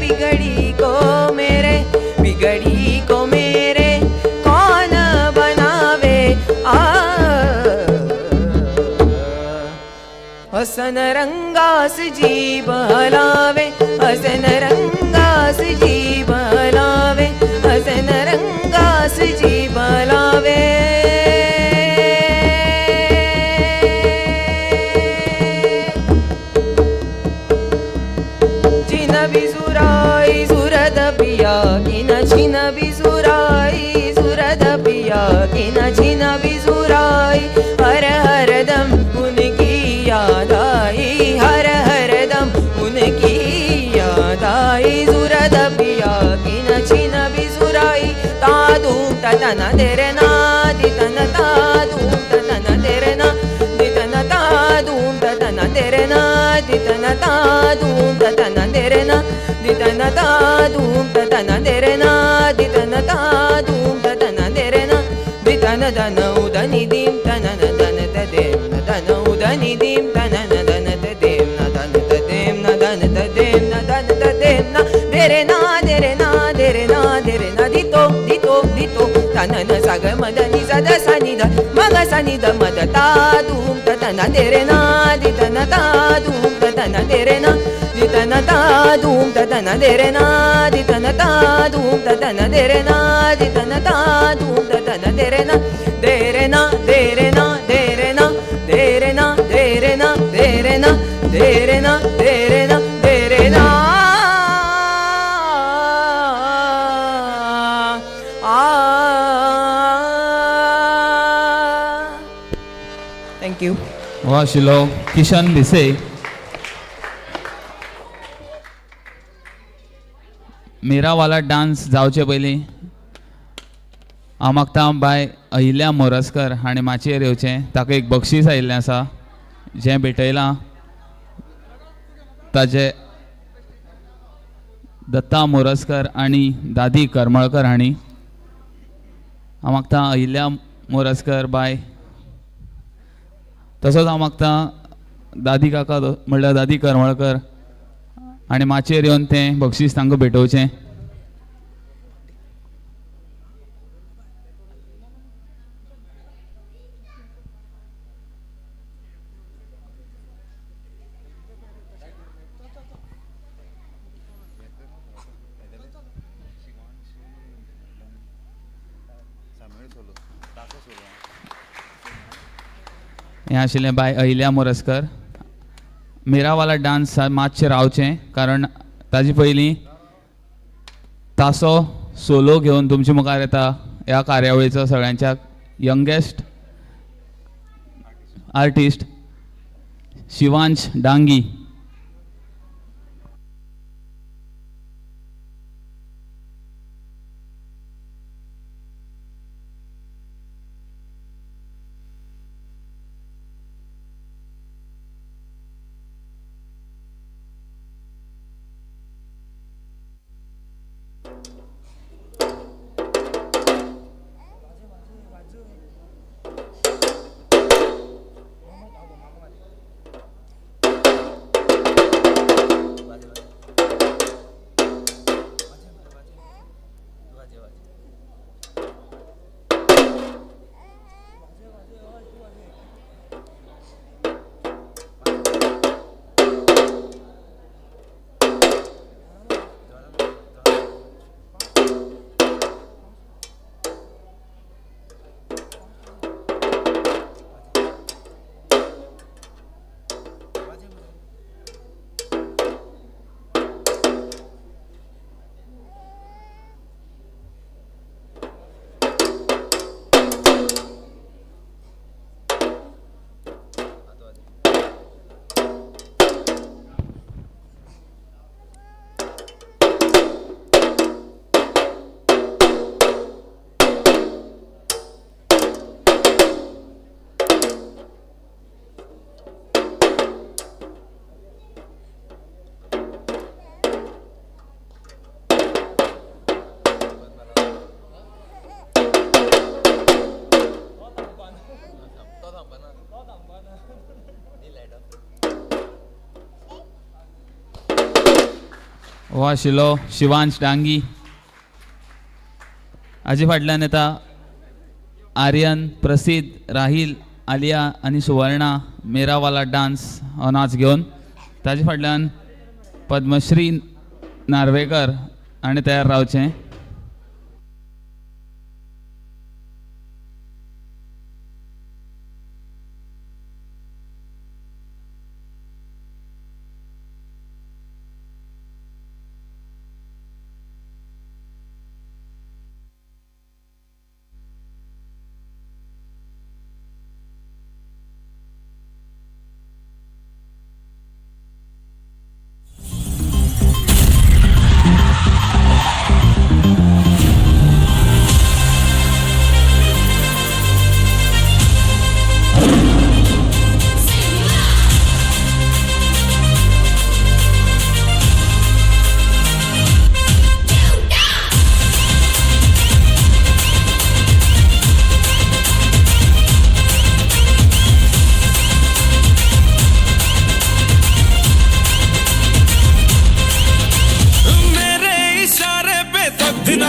बिगड़ी को मेरे बिगड़ी को मेरे कौन बनावे हसन रंगास जीव हलावे हसन रंगास जीव हलावे हसन रंगास जीव हलावे छिन बिसुराई सुरद पिया किन छिन बिसुराई सुरद पिया किन छिन बिसुराई हर हर दम उनकी याद आई हर हर दम उनकी याद आई सुरद पिया किन छिन बिसुराई तादूम ततन देरना दितन तादूम ततन देरना दितन तादूम ततन देरना दितन तादूम ततन देरना दितन तादूम ततन देरना दितन तादूम ततन देरना दितन दन उदनि दीम तनन दन तदेम न दन उदनि दीम तनन दन तदेम न दन तदेम न दन तदेम न दन तदेम न देरे ना देरे ना देरे ना देरे ना दितो दितो दितो तनन सग मदनि सद सनि द मग सनि द मद तादूम ततन देरे ना दितन तादूम ततन देरे ना दितन तादूम ततन देरे ना दितन तादूम ततन देरे ना दितन तादूम ततन देरे ना देरे ना देरे ना देरे ना देरे ना देरे ना देरे ना देरे ना देरे ना देरे ना थँक्यू. हो आशिल्लो किशन भिसे. मीरावाला डान्स जावचे पयलीं हांव मागता बाय अहिल्या मोरजकर हांणी माचयेर येवचें. ताका एक बक्षीस आयिल्लें आसा जें भेटयलां ताजे दत्ता मोरजकर आनी दादी करमळकर हांणी. हांव मागता अहिल्या मोरजकर बाय. तसोच हांव मागता दादी काका म्हणल्यार दादी करमळकर आनी माचयेर येवन तें बक्षीस तांकां भेटोवचें. हें आशिल्लें बाय अहिल्या मोरजकर. मीरावाला डान्स मातशें रावचें कारण ताजे पयलीं तासो सोलो घेवन तुमचे मुखार येता ह्या कार्यावळीचो सगळ्यांच्या यंगेस्ट आर्टिस्ट शिवांश डांगी. हो आशिल्लो शिवांश डांगी. हाजे फाटल्यान येता आर्यन, प्रसिद्ध, राहील, आलिया आनी सुवर्णा मेरावाला डान्स हो नाच घेवन. ताजे फाटल्यान पद्मश्री नार्वेकर हाणें तयार रावचें.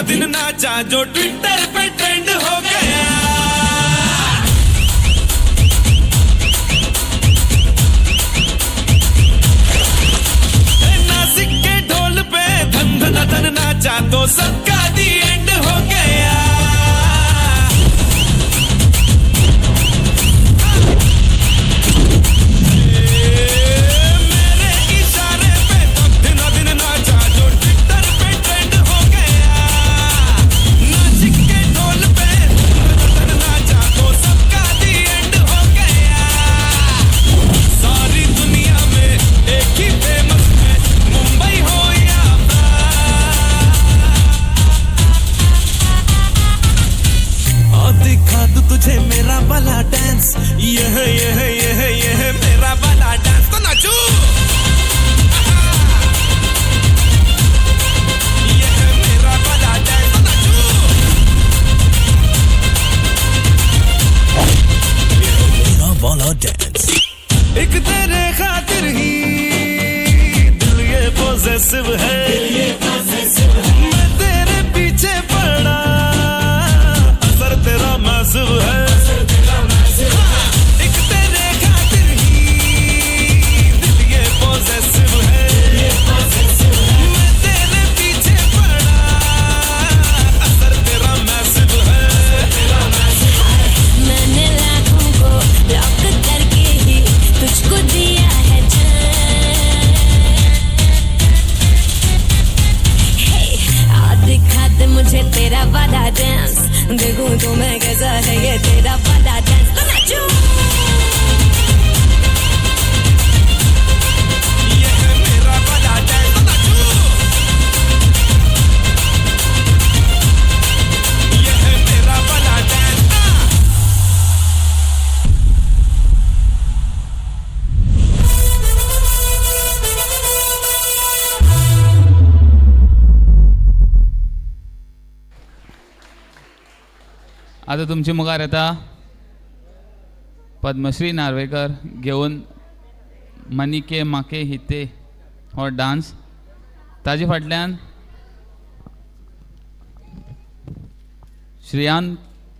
दिन नाचा जो ट्विटर पे ट्रेंड हो गया। नासिक के ढोल पे धन धन धन नाचा तो सबका दी एंड हो गया। मुझे तेरा वाला डांस, देखूं तो मैं कैसा है ये तेरा वाला डांस, तो नाचो। ये है मेरा वाला डांस, तो नाचो। ये है मेरा वाला डांस। आता तुमची मुखार येता पद्मश्री नार्वेकर घेवन मनिके माके हिते हो डान्स. ताजे फाटल्यान श्रेयान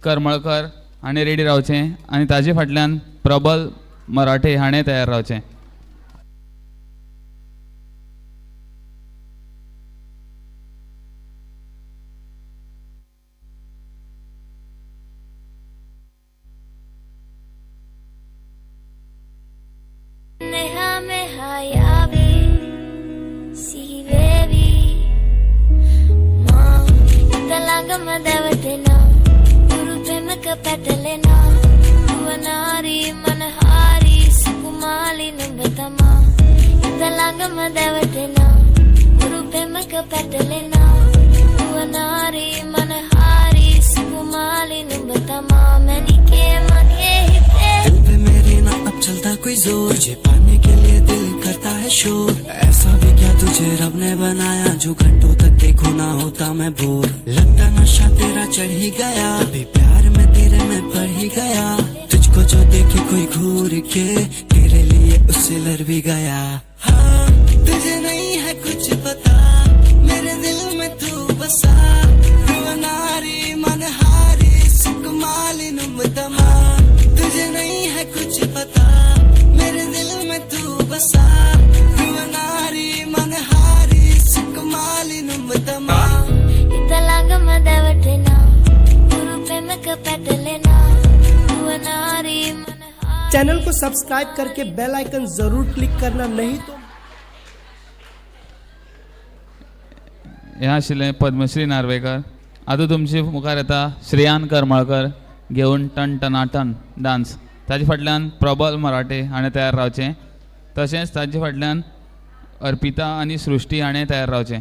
करमळकर हाणें रेडी रावचें आनी ताजे फाटल्यान प्रबल मराठे हाणें तयार रावचें. Neha meha yavi, si baby, ma talaga madavatena, guru premaka patalena, vanari manahari sukumali nubatama, talaga madavatena, guru premaka patalena, vanari manahari sukumali nubatama, manike make hite. दिल पे मेरे ना अब चलता कोई जोर, तुझे पाने के लिए दिल करता है शोर. ऐसा भी क्या तुझे रब ने बनाया जो घंटों तक देखो ना होता मैं बोर. लगता नशा तेरा चढ़ ही गया, अभी प्यार में तेरे में पड़ ही गया. तुझको जो देखे कोई घूर के तेरे लिए उससे लड़ भी गया. हाँ तुझे नहीं है कुछ पता, मेरे दिल में तू बसा. नारी मनहारी सुकमाली नुमतमा, तुझे नहीं है कुछ पता, मेरे दिल में तू बसा. नारी मनहारी सुकमाली नुमतमा. Talaga madavatena, guru premaka patalena, vanari manahari. Channel को सब्सक्राइब करके बेल आइकन जरूर क्लिक करना, नहीं तो हे आशिल्लें पद्मश्री नार्वेकर. आतां तुमचे मुखार येता श्रेयान करमळकर घेवन टन डान्स. ताजे फाटल्यान प्रबल मराठे हाणें तयार रावचें. तशेंच ताजे फाटल्यान अर्पिता आनी सृश्टी हाणें तयार रावचें.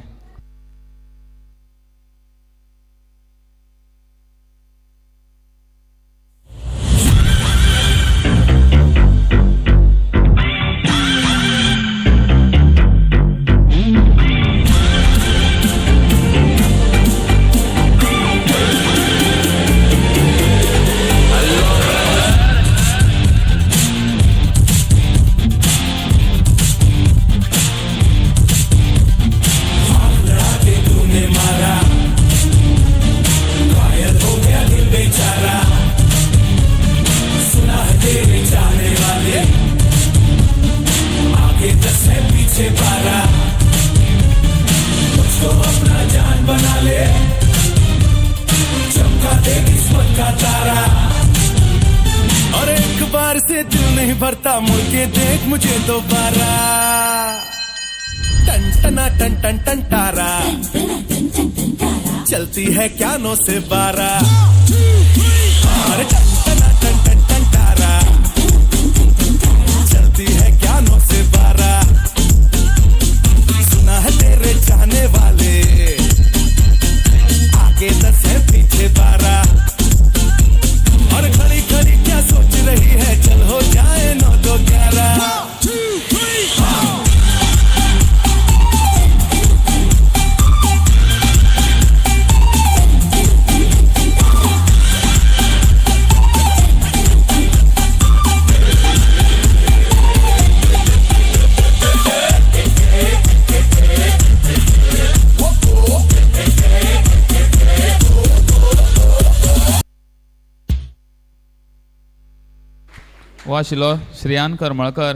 और एक बार से दिल नहीं भरता, मुड़ के देख मुझे दोबारा. टन टना टन टन टन तारा, चलती है क्या 9 से 12. अरे टन टना टन टन टन तारा, चलती है क्या 9 से 12. सुना है तेरे चाहने वाले, आगे 10 है पीछे 12. और खड़ी खड़ी क्या सोच रही है, चल हो जाए 9 2 11. हो आशिल्लो श्रेयान करमळकर.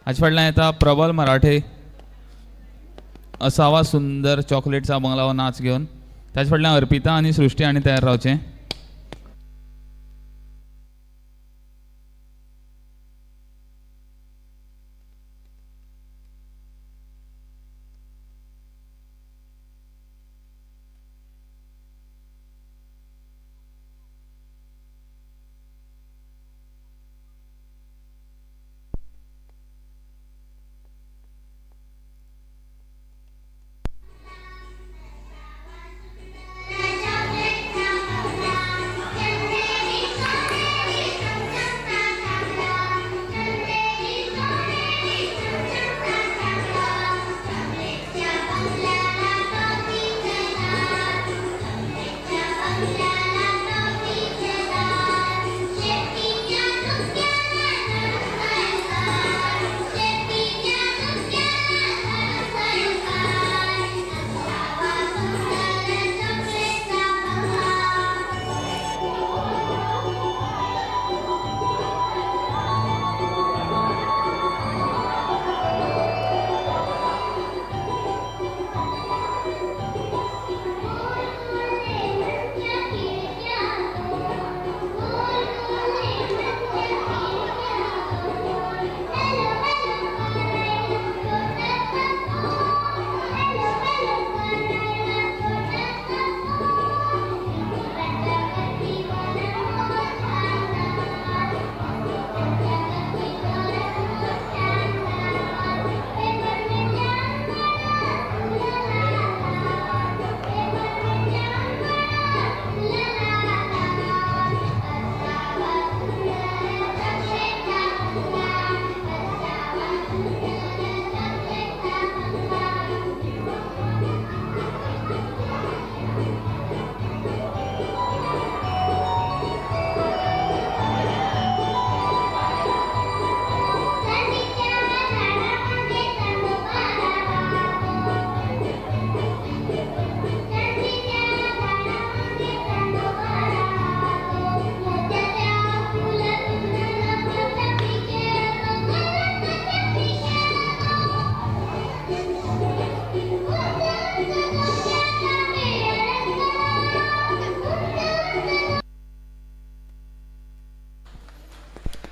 हाचे फाटल्यान येता प्रबल मराठे असावा सुंदर चॉकलेटचा बंगला हो नाच घेवन. ताचे फाटल्यान अर्पिता आनी सृश्टी हाणें तयार रावचें.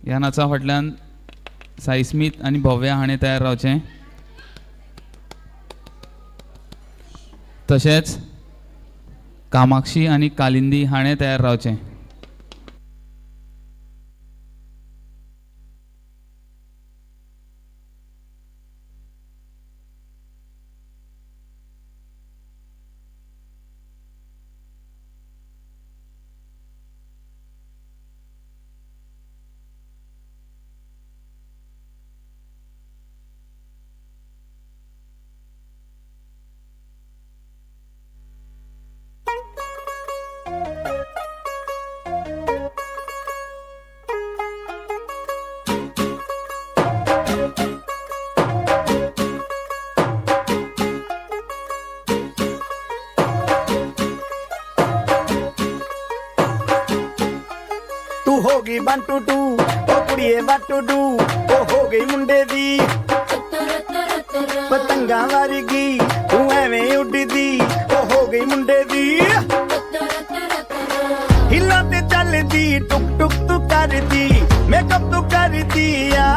ह्या नाचा फाटल्यान साई स्मिथ आनी भव्या हाणें तयार रावचें. तशेंच कामाक्षी आनी कालिंदी हाणें तयार रावचें. ਤੂੰ ਹੋ ਗਈ 1 2 2 ਉਹ ਕੁੜੀਏ what to do ਉਹ ਹੋ ਗਈ ਮੁੰਡੇ ਦੀ ਪਤੰਗਾਂ ਵਰਗੀ ਤੂੰ ਐਵੇਂ ਉੱਡਦੀ ਉਹ ਹੋ ਗਈ ਮੁੰਡੇ ਦੀ ਹਿੱਲਾਂ ਤੇ ਚੱਲਦੀ ਟੁਕ ਟੁਕ ਤੂੰ ਕਰਦੀ ਮੇਕਅਪ ਤੂੰ ਕਰਦੀ ਆ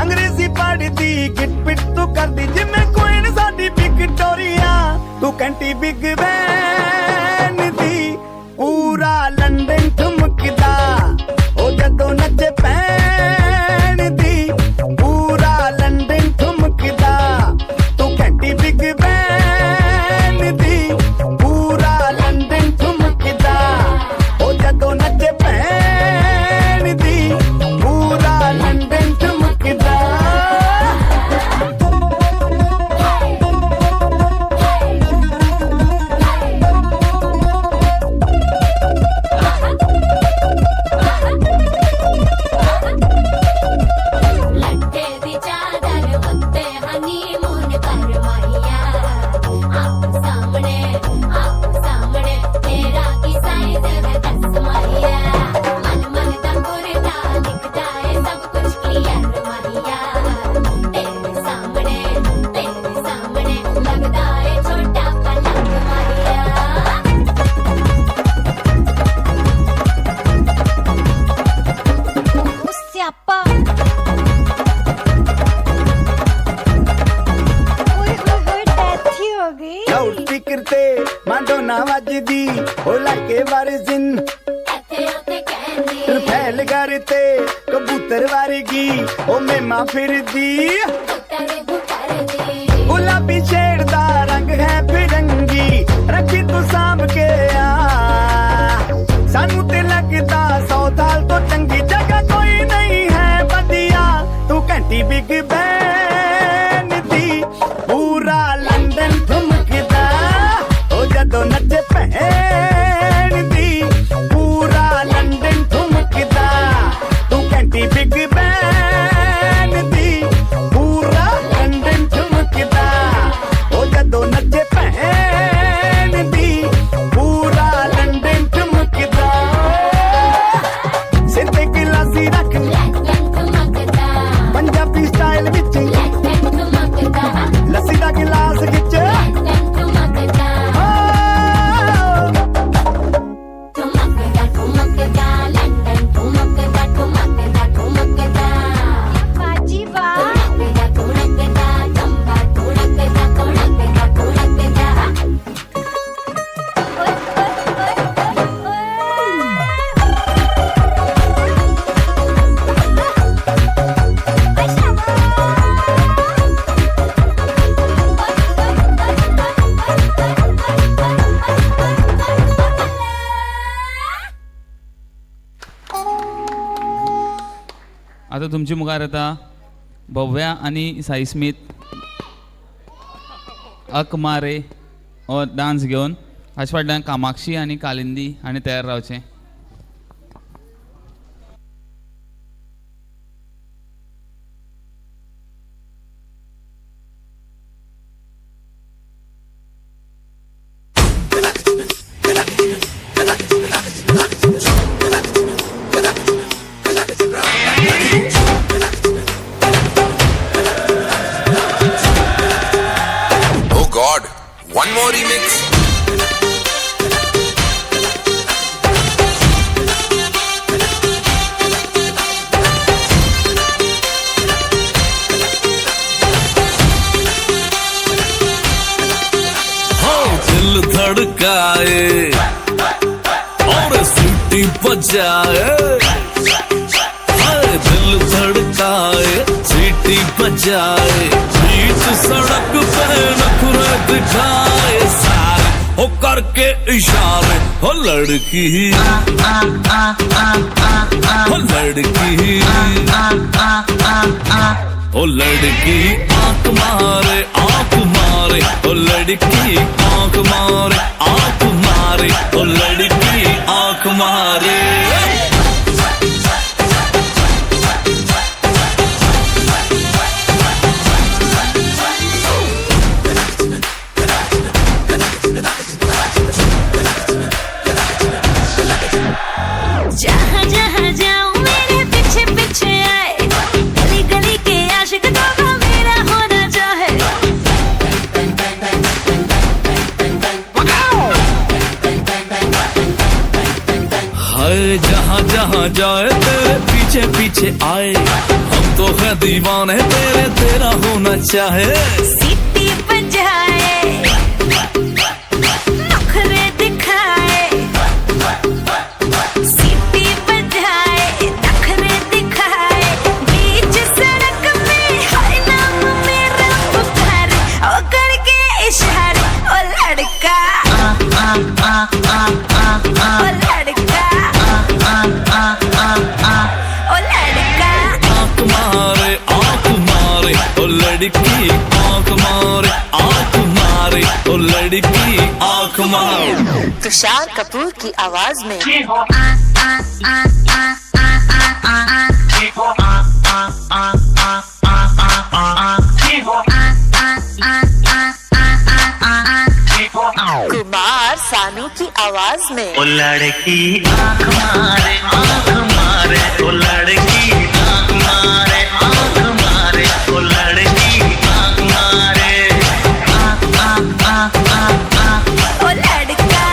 ਅੰਗਰੇਜ਼ੀ ਪੜ੍ਹਦੀ ਗਿਟ ਪਿਟ ਤੂੰ ਕਰਦੀ ਜਿਵੇਂ ਕੁਈਨ ਸਾਡੀ ਵਿਕਟੋਰੀਆ ਤੂੰ ਕੰਟੀ ਬਿਗ ਬੈਨ ਦੀ ਪੂਰਾ ਲੰਡਨ ਠੁਮਕਦਾ ਉਹ ਜਦੋਂ ਨੱਚੇ ਪੈਣ ਦੀ ਪੂਰਾ ਲੰਡਨ ਠੁਮਕਦਾ ਤੂੰ ਘੰਟੀ ਬਿਗ ਬੈਨ ਦੀ ਪੂਰਾ ਲੰਡਨ ਠੁਮਕਦਾ ਉਹ ਜਦੋਂ ਨੱਚੇ ਪੈਣ ਦੀ ਪੂਰਾ ਲੰਡਨ ਠੁਮਕਦਾ ਲਾਊਡ ਸਪੀਕਰ ਤੇ ਮਾਡੋਨਾ ਵੱਜਦੀ ਉਹ ਲਾਗੇ ਵਰਜਨ ਫੈਲ ਘਰ ਤੇ ਕਬੂਤਰ ਵਰਗੀ ਉਹ ਮੇਮਾ ਫਿਰਦੀ ਗੁਲਾਬੀ ਸ਼ੇਡ ਦਾ ਰੰਗ ਹੈ ਫਿਰੰਗੀ ਰੱਖੀ ਤੂੰ ਸਾਂਭ ਕੇ ਆ ਸਾਨੂੰ ਤੇ ਲੱਗਦਾ 100 ਸਾਲ ਤੋਂ ਚੰਗੀ ਜਗ੍ਹਾ ਕੋਈ ਨਹੀਂ ਹੈ ਵਧੀਆ ਤੂੰ ਘੰਟੀ ਬਿਗ ਬੈਨ ਦੀ ਪੂਰਾ ਲੰਡਨ ਠੁਮਕਦਾ ਉਹ ਜਦੋਂ ਨੱਚੇ ਭੈਣ ਦੀ ਪੂਰਾ ਲੰਡਨ ਠੁਮਕਦਾ ਤੂੰ ਘੰਟੀ ਬਿਗ ਬੈਨ ਦੀ ਪੂਰਾ ਲੰਡਨ ਠੁਮਕਦਾ ਉਹ ਜਦੋਂ ਨੱਚੇ ਭੈਣ ਦੀ ਪੂਰਾ ਲੰਡਨ ਠੁਮਕਦਾ ਸਿਰ ਤੇ ਗਿਲਾਸੀ ਰੱਖ ਪੰਜਾਬੀ ਸਟਾਈਲ ਵਿੱਚ ਲੱਸੀ ਦਾ ਗਿਲਾਸ ਖਿੱਚ आता तुमचे मुखार येता भव्या आनी साई स्मिथ अक मारे हो डान्स घेवन हाचे फाटल्यान कामाक्षी आनी कालिंदी हाणें तयार रावचें. One more remix. धड़काए और सीटी बजाए, दिल धड़काए सीटी बजाए, बीच सड़क पे नखरे दिखाए सारे हो करके इशारे, हो लड़की हो लड़की ओ लड़की आंख मारे ओ लड़की आंख मारे ओ लड़की आंख मारे। जहाँ जहाँ जाऊँ मेरे पीछे पीछे आए, गली गली के आशिक तो मेरा होना चाहे। हाय जहाँ जहाँ जाए तेरे पीछे पीछे आए, हम तो है दीवाने तेरे, तेरा होना चाहे। सीटी बजाए नखरे दिखाए, सीटी बजाए नखरे दिखाए, बीच सड़क में हर नाम मेरा पुकारे, ओ करके इशारे ओ लड़का ओ लड़का ओ लड़का आंख मारे ओ लड़की आंख मारे ओ लड़की आंख मारे। तुषार कपूर की आवाज में कुमार सानू की आवाज में ओ लड़की आंख मारे ओ लड़की आंख मारे ओ लड़की आंख मारे ओ लड़का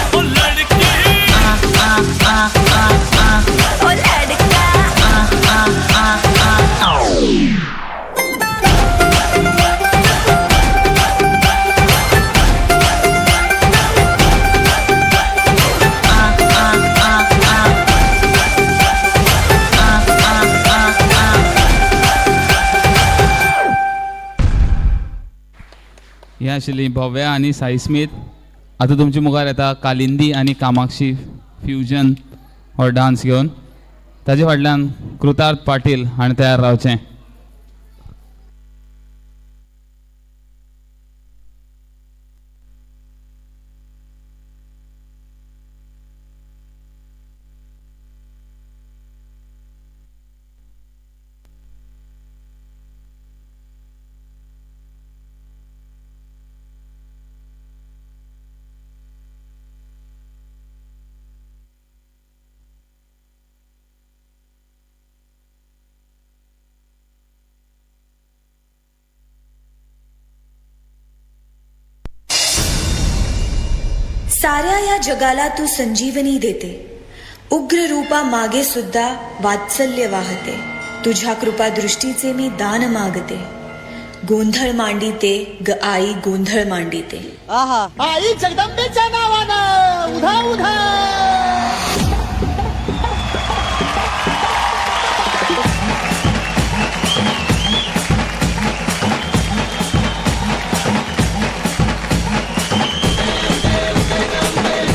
ओ लड़की ओ लड़का हे आशिल्ली भव्या आनी साई स्मिथ. आतां तुमच्या मुखार येता कालिंदी आनी कामाक्षी फ्युजन हो डान्स घेवन. ताजे फाटल्यान कृतार्थ पाटील हाणें तयार रावचें. साऱ्या या जगाला तू संजीवनी देते, उग्र रूपा मागे सुद्धा वात्सल्य वाहते, तुझ्या कृपा दृष्टीचे मी दान मागते, गोंधळ मांडिते ग आई गोंधळ मांडिते. आहा आई जगदंबेच्या नावानं उधा उधा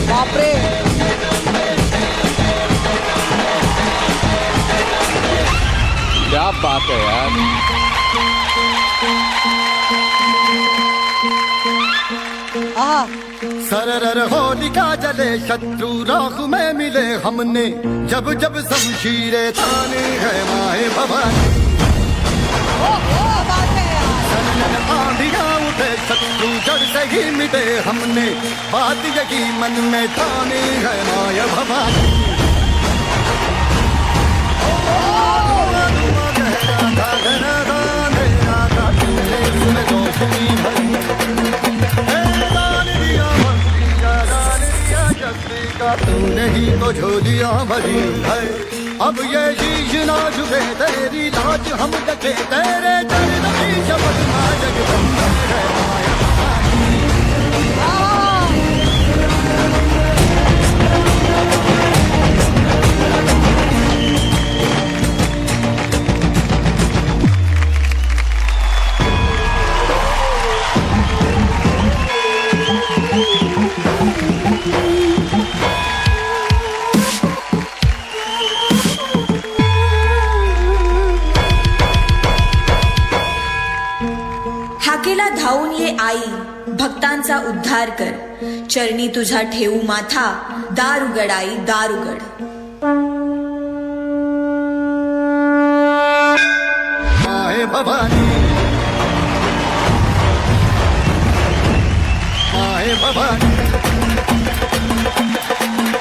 बापरे. क्या बात है यार. सरर होलिका जले शत्रु राख में मिले हमने, जब जब शमशीरें ताने है माए भवानी. सनन आंधियां उठे शत्रु जड़ से ही मिटे हमने, बात यही मन में ताने है माया भवानी. तूने ही तो झोलियां भरी है, अब ये शीश ना झुके तेरी लाज हम रखे, तेरे चरण की शपथ ना जगदम्बे है माया भवानी. भक्तांचा उद्धार कर. चरणी तुझा ठेवू माथा, दार उघड आई, दार उघड. माहे भवानी, माहे भवानी,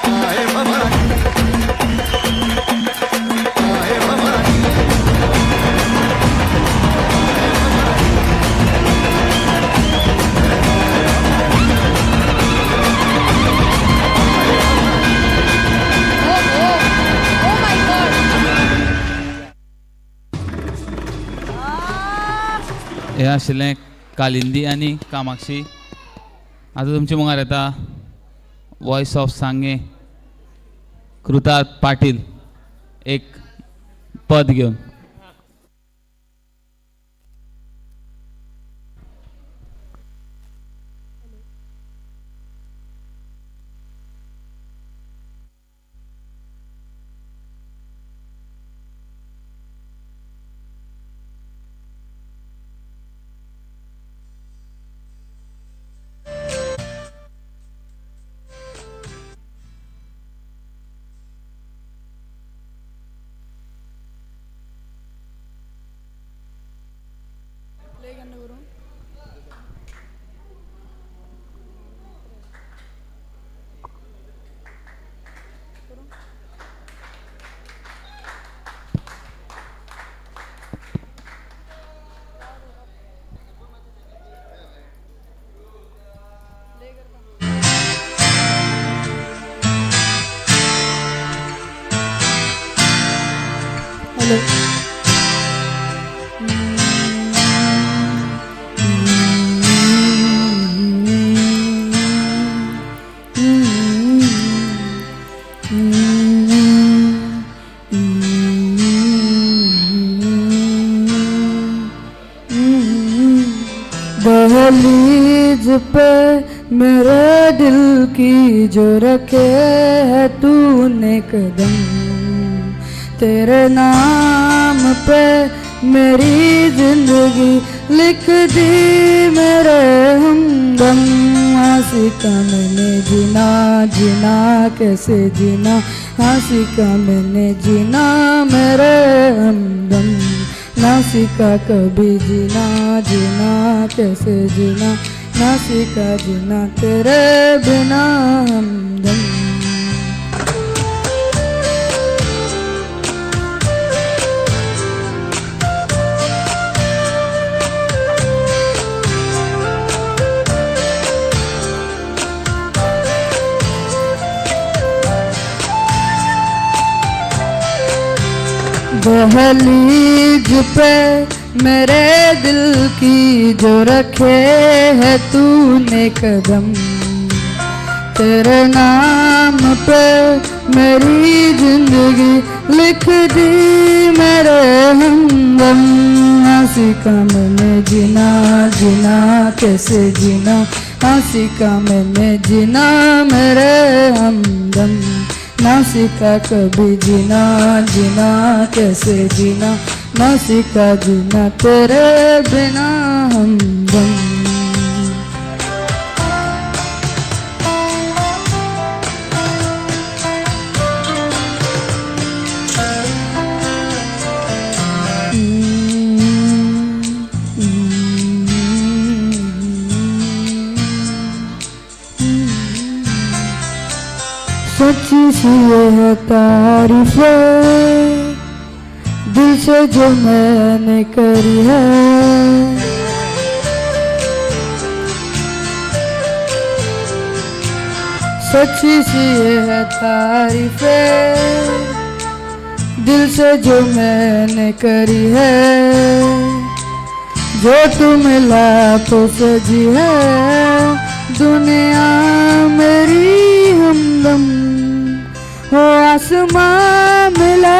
माहे भवानी, माहे भवानी. हे आशिल्लें कालिंदी आनी कामाक्षी. आतां तुमचे मुखार येता वॉयस ऑफ सांगे कृतार्थ पाटील एक पद घेवन. दहलीज पे मेरे दिल की जो रखे है तूने कदम, तेरे नाम पे मेरी जिंदगी लिख दी मेरे हमदम. आशिका मैंने जीना जीना कैसे जीना, आशिका मैंने जीना मेरे हमदम. ना सीखा कभी जीना जीना कैसे जीना, ना सीखा जीना तेरे बिना हमदम. दहलीज पे मेरे दिल की जो रखे है तूने कदम, तेरे नाम पे मेरी जिंदगी लिख दी मेरे हमदम. आशिका मैंने जीना जीना कैसे जीना, आशिका मैंने जीना मेरे हमदम. ना सीखा कभी जीना जीना कैसे जीना, ना सीखा जीना तेरे बिना हमदम. सच्ची सी ये है तारीफ दिल से जो मैंने करी है, सच्ची सी ये है तारीफ दिल से जो मैंने करी है. जो तुम लाखों सजी है दुनिया मेरी हमदम. हो आसमां मिला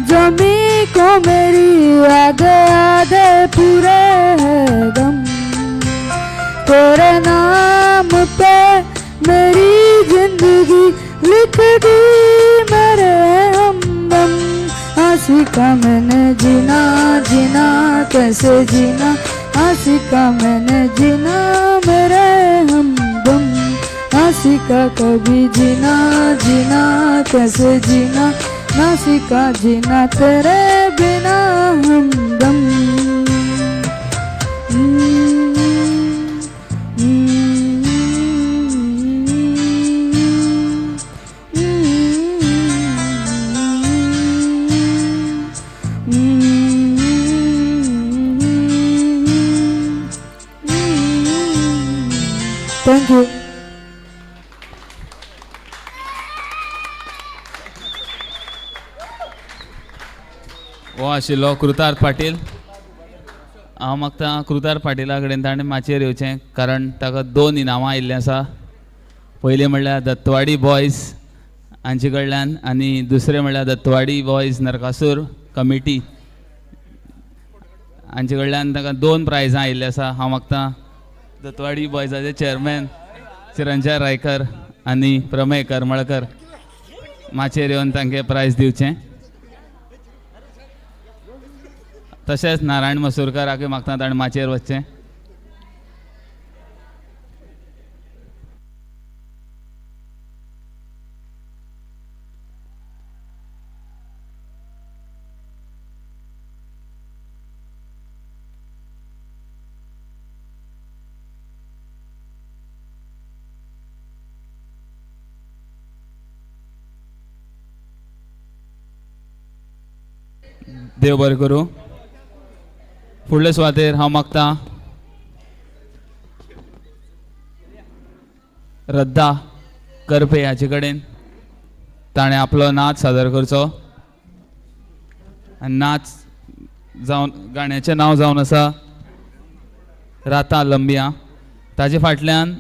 जमी को मेरी आधे आधे पूरे है गम. तेरे नाम पे मेरी जिंदगी लिख दी मेरे हमदम. आशिका मैंने जीना जीना कैसे जीना, ना सीखा मैंने जीना मेरे हमदम, ना सीखा कभी जीना, जीना कैसे जीना, ना सीखा जीना तेरे बिना हमदम। Thank you. हो आशिल्लो कृतार्थ पाटील. हांव मागता कृतार्थ पाटीला कडेन ताणें माचयेर येवचें, कारण ताका 2 इनामां आयिल्लीं आसा. पयलीं म्हणल्यार दत्तवाडी बॉयज हांचे कडल्यान आनी दुसरें म्हणल्यार दत्तवाडी बॉयज नरकासूर कमिटी हांचे कडल्यान ताका 2 प्रायजां आयिल्लीं आसा. हांव मागता दत्तवाडी बॉयजाचे चेअरमॅन चिरंजय रायकर आनी प्रमेय करमळकर माचयेर येवन तांकां प्रायज दिवचें. तशेंच नारायण मसूरकाराकय मागता ताणें माचयेर वचचें. देव बरें करूं. फुडले सुवातेर हांव मागता रद्दा करपे हाचे कडेन ताणें आपलो नाच सादर करचो. आनी नाच जावन गाण्याचें नांव जावन आसा राता लंबिया. ताजे फाटल्यान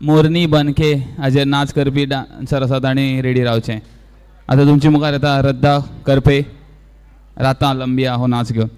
मोरनी बनके हाजेर नाच करपी डान्सर आसा, तांणी रेडी रावचें. आतां तुमचे मुखार येता रद्दा करपे राता लंबिया हो नाच घेवन.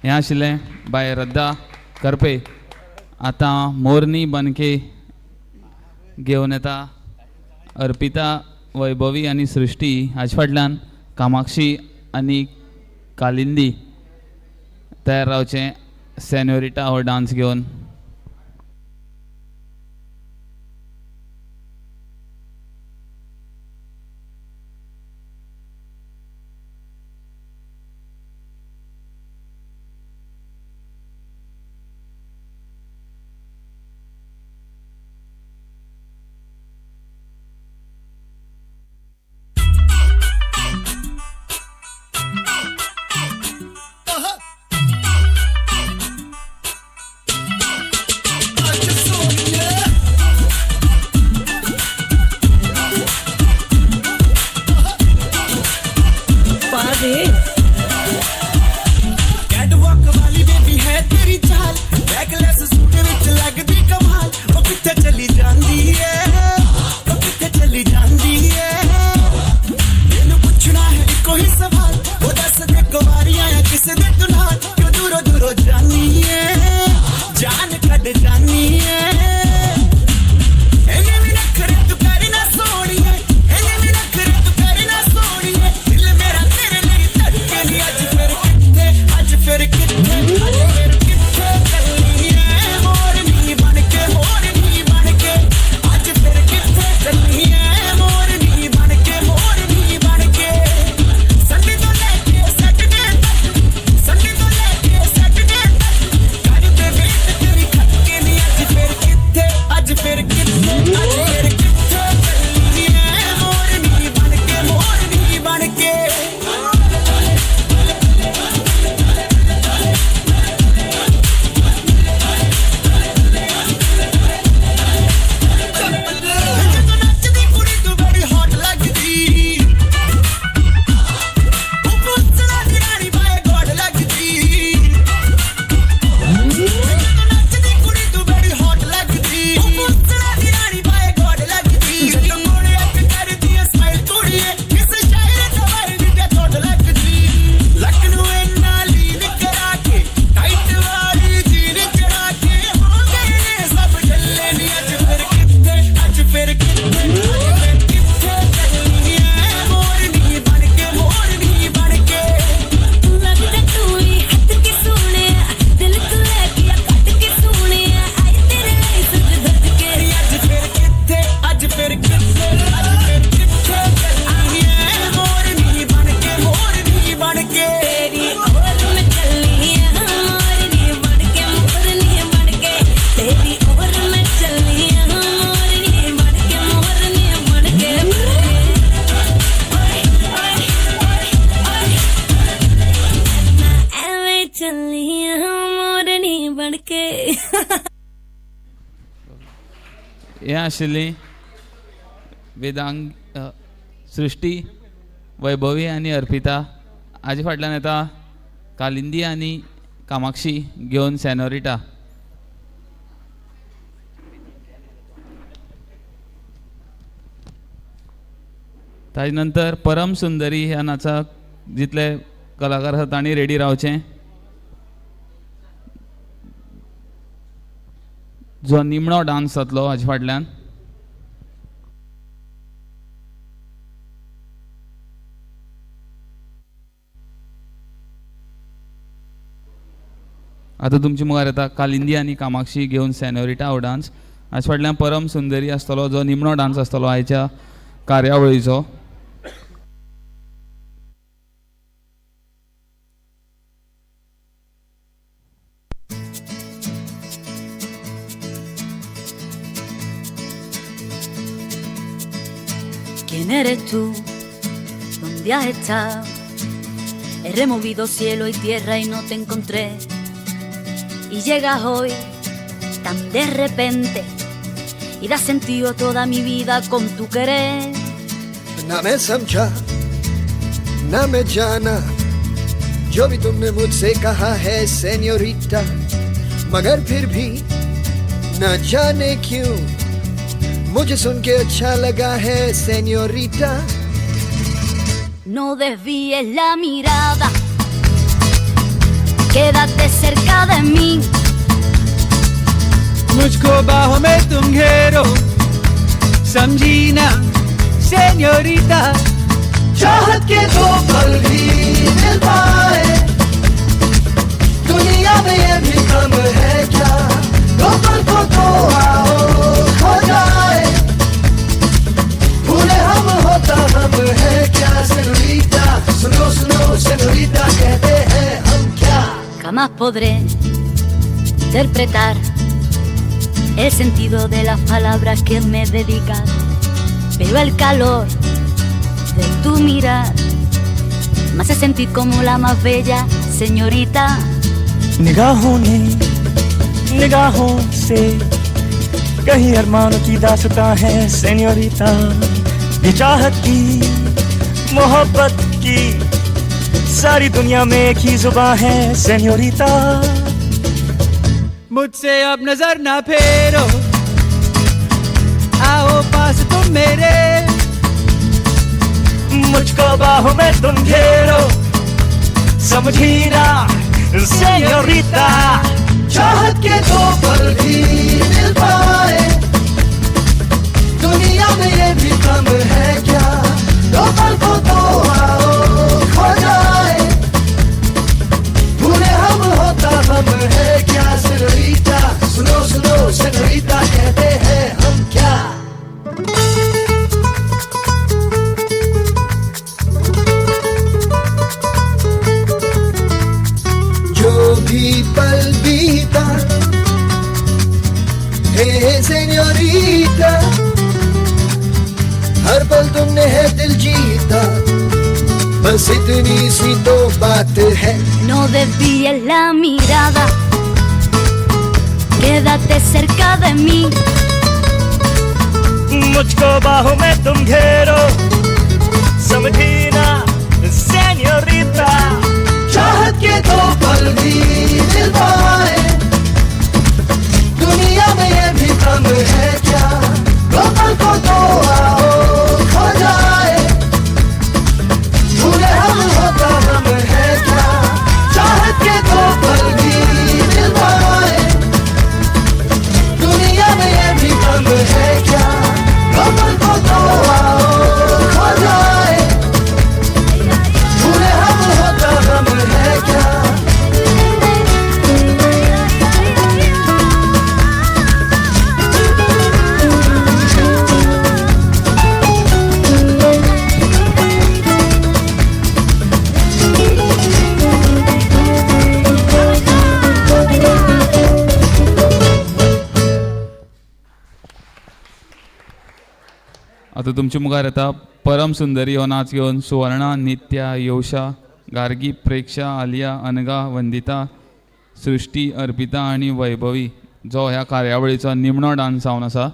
हें आशिल्लें बाय रद्दा करपे. आतां मोरनी बनके घेवन येता अर्पिता, वैभवी आनी सृश्टी. हाचे फाटल्यान कामाक्षी आनी कालिंदी तयार रावचें सेन्योरिटा हो डान्स घेवन. कैटवॉक वाली बेबी है तेरी चाल, बैकलेस सूट विच लगदी कमाल. ओ किथे चली जांदी है, ओ किथे चली जांदी है. मैनू पुछना है इको ही सवाल, ओ दस दे कुवारी आया किस दे तू नाल. क्यों दूरों दूरों जानी है, जान कड जानी है. एने भी नखरे तू करना सोनी है, एने भी नखरे तू करना सोनी है. दिल मेरा तेरे लिए धड़के नहीं. आज फिर किथे चलनी है मोरनी बनके, मोरनी बनके. आज फिर किथे चलनी है मोरनी बनके, मोरनी बनके. संडे तो लेके सैटरडे तक, संडे तो लेके सैटरडे तक कर पे वेट तेरी खटके नहीं. आज फिर किथे, आज फिर किथे, आज फिर किथे चलनी है मोरनी बनके, मोरनी बनके. नचदी कुड़ी तू बड़ी हॉट लगदी, पुछड़ा दी रानी बाय गॉड लगदी. नचदी कुड़ी तू बड़ी हॉट लगदी, पुछड़ा दी रानी बाय गॉड लगदी. जब मोड़े अक करदी है स्माइल कुड़िए, किस शायर दवाई दी ते थोड़ लगदी. लखनऊ इन्ना लीन करा के, टाइट वाली जीन चढ़ा के हो गए ने सब जल्ले नी. आज फिर किथे, आज फिर किथे, आज फिर किथे चलनी है मोरनी बनके, मोरनी बनके. लगदा तू ही हट के सोने, दिल तू लेके कट के सोने. आए तेरे लिए सज धज के. आज फिर किथे, आज फिर किथे, आज फिर किथे चलनी है मोरनी बनके, मोरनी बनके. तेरी ओर में चलनी है मोरनी बनके, मोरनी बनके. तेरी ओर में चलनी है मोरनी बनके, मोरनी बनके. मैं एवें चलनी है मोरनी बनके. हें आशिल्लीं वेदांग सृश्टी, वैभवी आनी अर्पिता. हाजे फाटल्यान येता कालिंदी आनी कामाक्षी घेवन सेनोरिटा. ताजे नंतर परम सुंदरी ह्या नाचाक जितले कलाकार आसा तांणी रेडी रावचें. जो निमणो डान्स जातलो हाजे फाटल्यान. आतां तुमचे मुखार येता कालिंदी आनी कामाक्षी घेवन सेनोरिटा हो डान्स. हाचे फाटल्यान परम सुंदरी आसतलो जो निमणो डान्स आसतलो आयच्या कार्यावळीचो. ¿Quién eres tú? ¿Dónde has estado? He removido cielo y tierra y no te encontré. Y llegas hoy tan de repente y das sentido a toda mi vida con tu querer. ना मैं समझा ना मैं जाना जो भी तुमने मुझसे कहा है सेन्योरिटा, मगर फिर भी न जाने क्यों मुझे सुन के अच्छा लगा है senorita. No desvíes la mirada, quédate cerca de mí. मुझको बाहों में तुम घेरो, समझी ना सेन्योरिटा। चाहत के दो पल भी मिल पाए, दुनिया में ये भी कम है क्या? दो पल को तो आओ खो जाए, भूले हम होता हम है क्या? सेनोरिटा सुनो सुनो, सेनोरिटा कहते हैं हम क्या? Jamás podré interpretar el sentido de las palabras que me dedicas, pero el calor de tu mirar me hace sentir como la más bella señorita. निगाहों से कहीं अरमानों की दास्तां है सेन्योरिटा। ये चाहत की मोहब्बत की सारी दुनिया में एक ही जुबान है सेन्योरिटा। मुझसे अब नजर ना फेरो, आओ पास तुम मेरे। मुझको बाहों में तुम घेरो, समझी ना सेन्योरिटा। चाहत के दो पल भी मिल पाए, दुनिया में ये भी कम है क्या? दो पल को तो आओ खो जाए, भूले हम होता हम है क्या? सेनोरिटा सुनो सुनो, सेनोरिटा कहते हैं हम क्या? जो भी पल बीता हे सेन्योरिटा, हर पल तुमने है दिल जीता, बस इतनी सी तो बात है। No desvíes la mirada, quédate cerca de mí. मुझको बाहों में तुम घेरो, समझी ना सेन्योरिटा। चाहत के दो पल भी मिल पाए, दुनिया में ये भी कम है क्या? दो पल को तो आओ खो जाए, भूले हम होता हम है क्या? चाहत के दो पल भी मिल पाए, दुनिया में ये भी कम है क्या? दो पल को तो आओ खो जाए, भूले हम होता हम है क्या? आता तुमच्या मुखार येता परम सुंदरी हो नाच घेवन सुवर्णा, नित्या, योशा, गार्गी, प्रेक्षा, आलिया, अनगा, वंदिता, सृष्टी, अर्पिता आणि वैभवी जो ह्या कार्यावळीचो निमणो डान्स जावन आसा.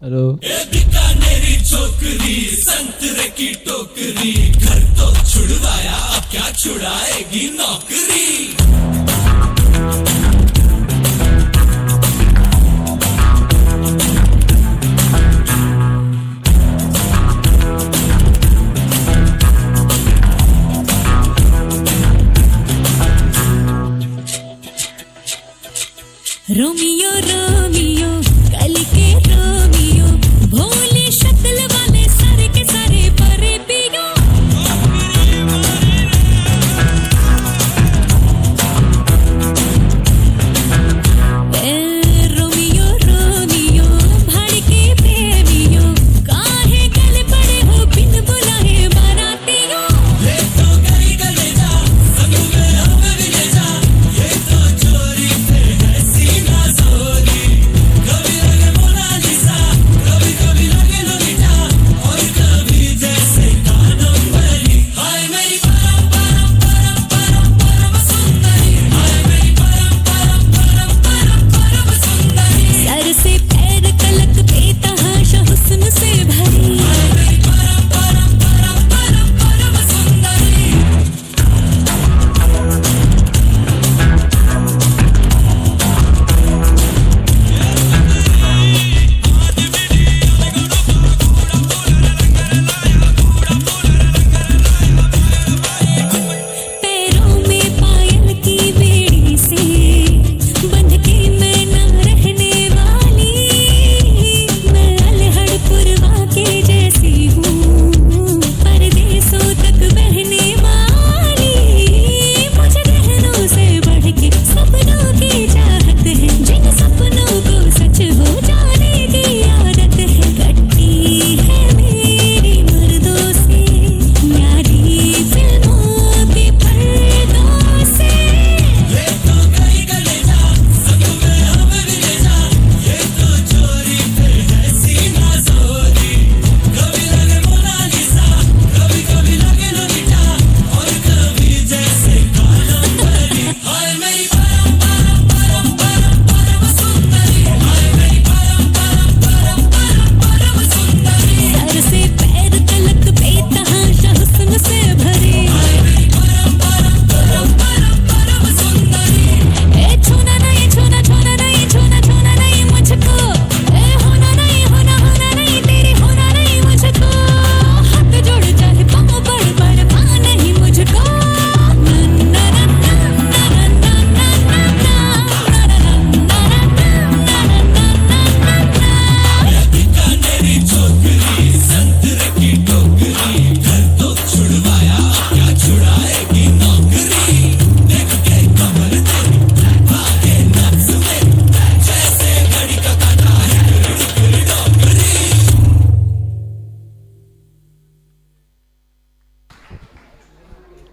हेलो बीकानेरी छोकरी, संतरे की टोकरी, घर तो छुड़वाया अब क्या छुड़ाएगी नौकरी। रोमियो रोमियो कल के रोमियो, भोली शक्ल वाले सारे के सारे परे पियो। रोमियो रोमियो भड़के प्रेमियो, काहे गल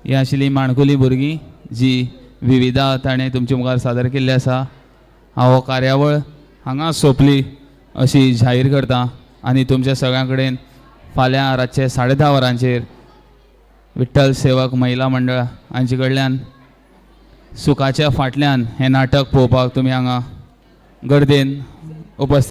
ही आशिल्ली माणकुली भुरगीं जी विविधा ताणें तुमचे मुखार सादर केल्ली आसा. हांव हो कार्यावळ हांगा सोंपली अशी जाहीर करता आनी तुमच्या सगळ्यां कडेन फाल्यां रातचे 10:30 वरांचेर विठ्ठल सेवक महिला मंडळ हांचे कडल्यान सुखाच्या फाटल्यान हें नाटक पळोवपाक तुमी हांगा गर्देन उपस्थित